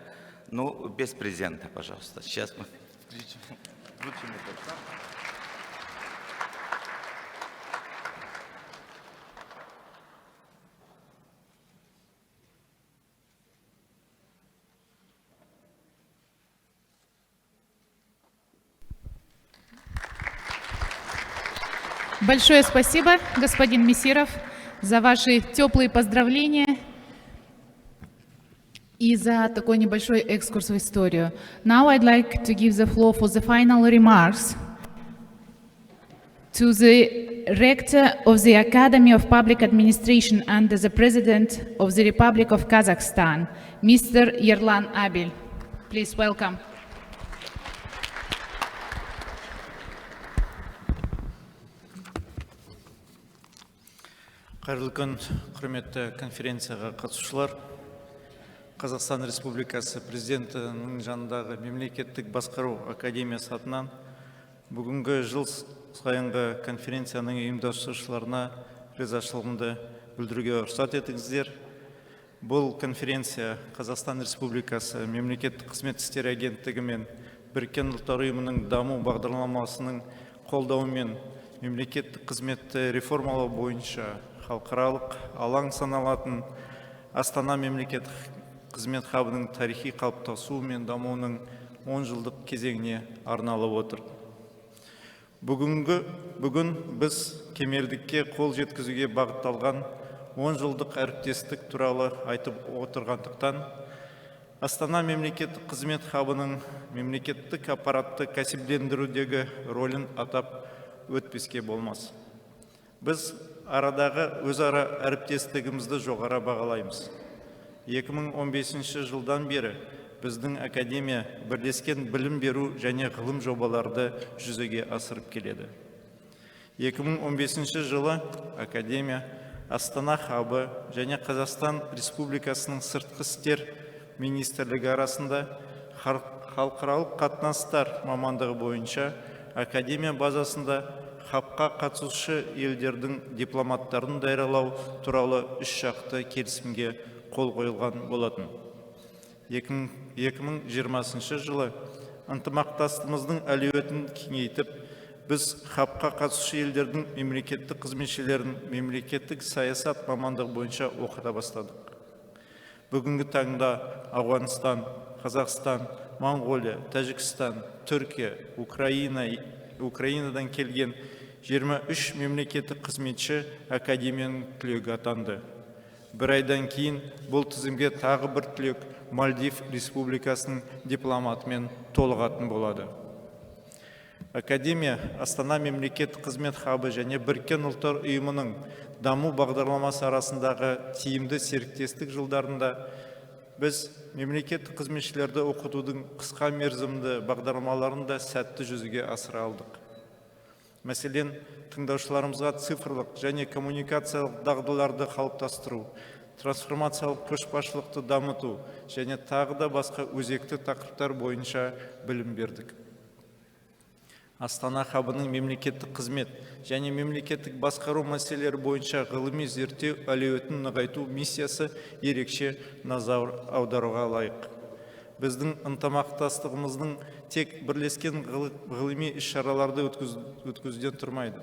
[SPEAKER 18] Без презента, пожалуйста. Сейчас мы включим это.
[SPEAKER 1] Большое спасибо, господин Месиров, за ваши теплые поздравления и за такой небольшой экскурс в историю. Now I'd like to give the floor for the final remarks to the Rector of the Academy of Public Administration under the President of the Republic of Kazakhstan, Mr. Yerlan Abil. Please welcome.
[SPEAKER 19] Қайырлы күн, құрметті конференцияға қатысушылар. Қазақстан Республикасы Президентінің жанындағы Мемлекеттік басқару академиясы атынан бүгінгі жыл сайынғы конференцияның ұйымдастырушыларына ризашылығымды білдіруге рұқсат етіңіздер. Бұл конференция Қазақстан Республикасы Мемлекеттік қызмет істері агенттігі мен Біріккен ұлттар ұйымының даму бағдарламасының қолдауымен мемлекеттік қызметті реформалау бойынша халықаралық алаң саналатын Астана мемлекеттік қызмет хабының тарихи қалыптасуы мен дамуының 10 жылдық кезеңіне арналып отыр. Бүгін біз кемелдікке қол жеткізуге бағытталған 10 жылдық әріптестік туралы айтып отырғандықтан, Астана мемлекеттік қызмет хабының мемлекеттік аппаратты кәсіптендірудегі рөлін атап өтпеске болмас. Біз арадағы өзара әріптестігімізді жоғары бағалаймыз. 2015 жылдан бері біздің академия бірлескен білім беру және ғылым жобаларды жүзеге асырып келеді. 2015 жылы академия Астана хабы және Қазақстан Республикасының сыртқы істер министрлігі арасында халықаралық қатынастар мамандығы бойынша академия базасында хабқа қатысушы елдердің дипломаттарын даярлау туралы үш жақты келісімге қол қойылған болатын. 2020 жылы ынтымақтастығымыздың әлеуетін кеңейтіп, біз хабқа қатысушы елдердің мемлекеттік қызметшілерін мемлекеттік саясат мамандығы бойынша оқыта бастадық. Бүгінгі таңда Ауғанстан, Қазақстан, Моңғолия, Тәжікстан, Түркия, Украинадан келген 23 мемлекеттік қызметші академияның түлегі атанды. Бір айдан кейін бұл тізімге тағы бір түлек Мальдив Республикасының дипломатымен толығатын болады. Академия Астана мемлекеттік қызмет хабы және Біріккен ұлттар ұйымының даму бағдарламасы арасындағы тиімді серіктестік жылдарында біз мемлекеттік қызметшілерді оқытудың қысқа мерзімді бағдарламаларында сәтті жүзеге асыра алдық. Мәселен, тыңдаушыларымызға цифрлық және коммуникациялық дағдыларды қалыптастыру, трансформациялық көшбасшылықты дамыту және тағы да басқа өзекті тақырыптар бойынша білім бердік. Астана хабының мемлекеттік қызмет және мемлекеттік басқару мәселелері бойынша ғылыми зерттеу әлеуетін нығайту миссиясы ерекше назар аударуға лайық. Біздің ынтымақтастығымыздың тек бірлескен ғылыми іс-шараларды өткізуден тұрмайды.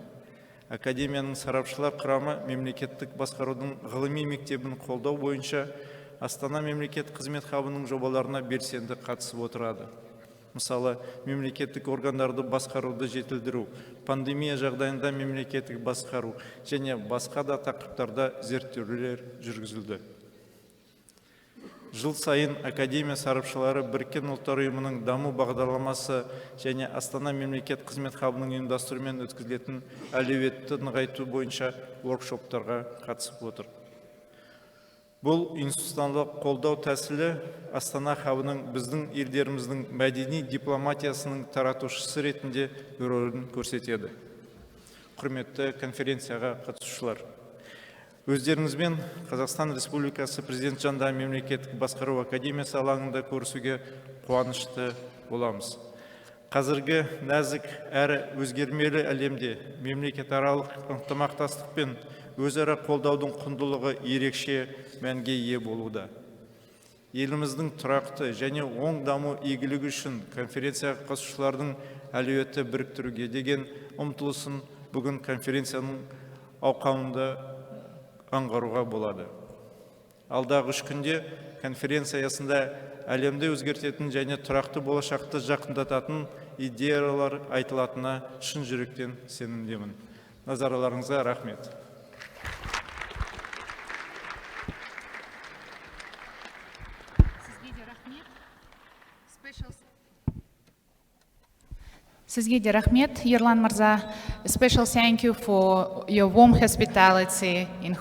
[SPEAKER 19] Академияның сарапшылар құрамы мемлекеттік басқарудың ғылыми мектебін қолдау бойынша Астана мемлекеттік қызмет хабының жобаларына белсенді қатысып отырады. Мысалы, мемлекеттік органдарды басқаруды жетілдіру, пандемия жағдайында мемлекеттік басқару және басқа да тақырыптарда зерттеулер жүргізілді. Жыл сайын академия сарапшылары Біріккен ұлттар ұйымының даму бағдарламасы және Астана мемлекеттік қызмет хабының ұйымдастыруымен өткізілетін әлеуетті нығайту бойынша воркшоптарға қатысып отыр. Бұл институционалдық қолдау тәсілі Астана хабының біздің елдеріміздің мәдени дипломатиясының таратушысы ретінде рөлін көрсетеді. Құрметті конференцияға қатысушылар, өздеріңізбен Қазақстан Республикасы Президент жанындағы мемлекеттік басқару академиясы алаңында көрісуге қуанышты боламыз. Қазіргі нәзік әрі өзгермелі әлемде мемлекетаралық ынтымақтастық пен өзара қолдаудың құндылығы ерекше мәнге ие болуда. Еліміздің тұрақты және оң даму игілігі үшін конференцияға қатысушылардың әлеуетті біріктіруге деген ұмтылысын бүгін конференцияның ауқымында аңғаруға болады. Алдағы 3 күнде конференция аясында әлемді өзгертетін және тұрақты болашақты жақындататын идеялар айтылатынына шын жүректен сенімдемін. Назарларыңызға рахмет.
[SPEAKER 1] Sizge de rahmet, Ерлан Мырза. Special thank you for your warm hospitality in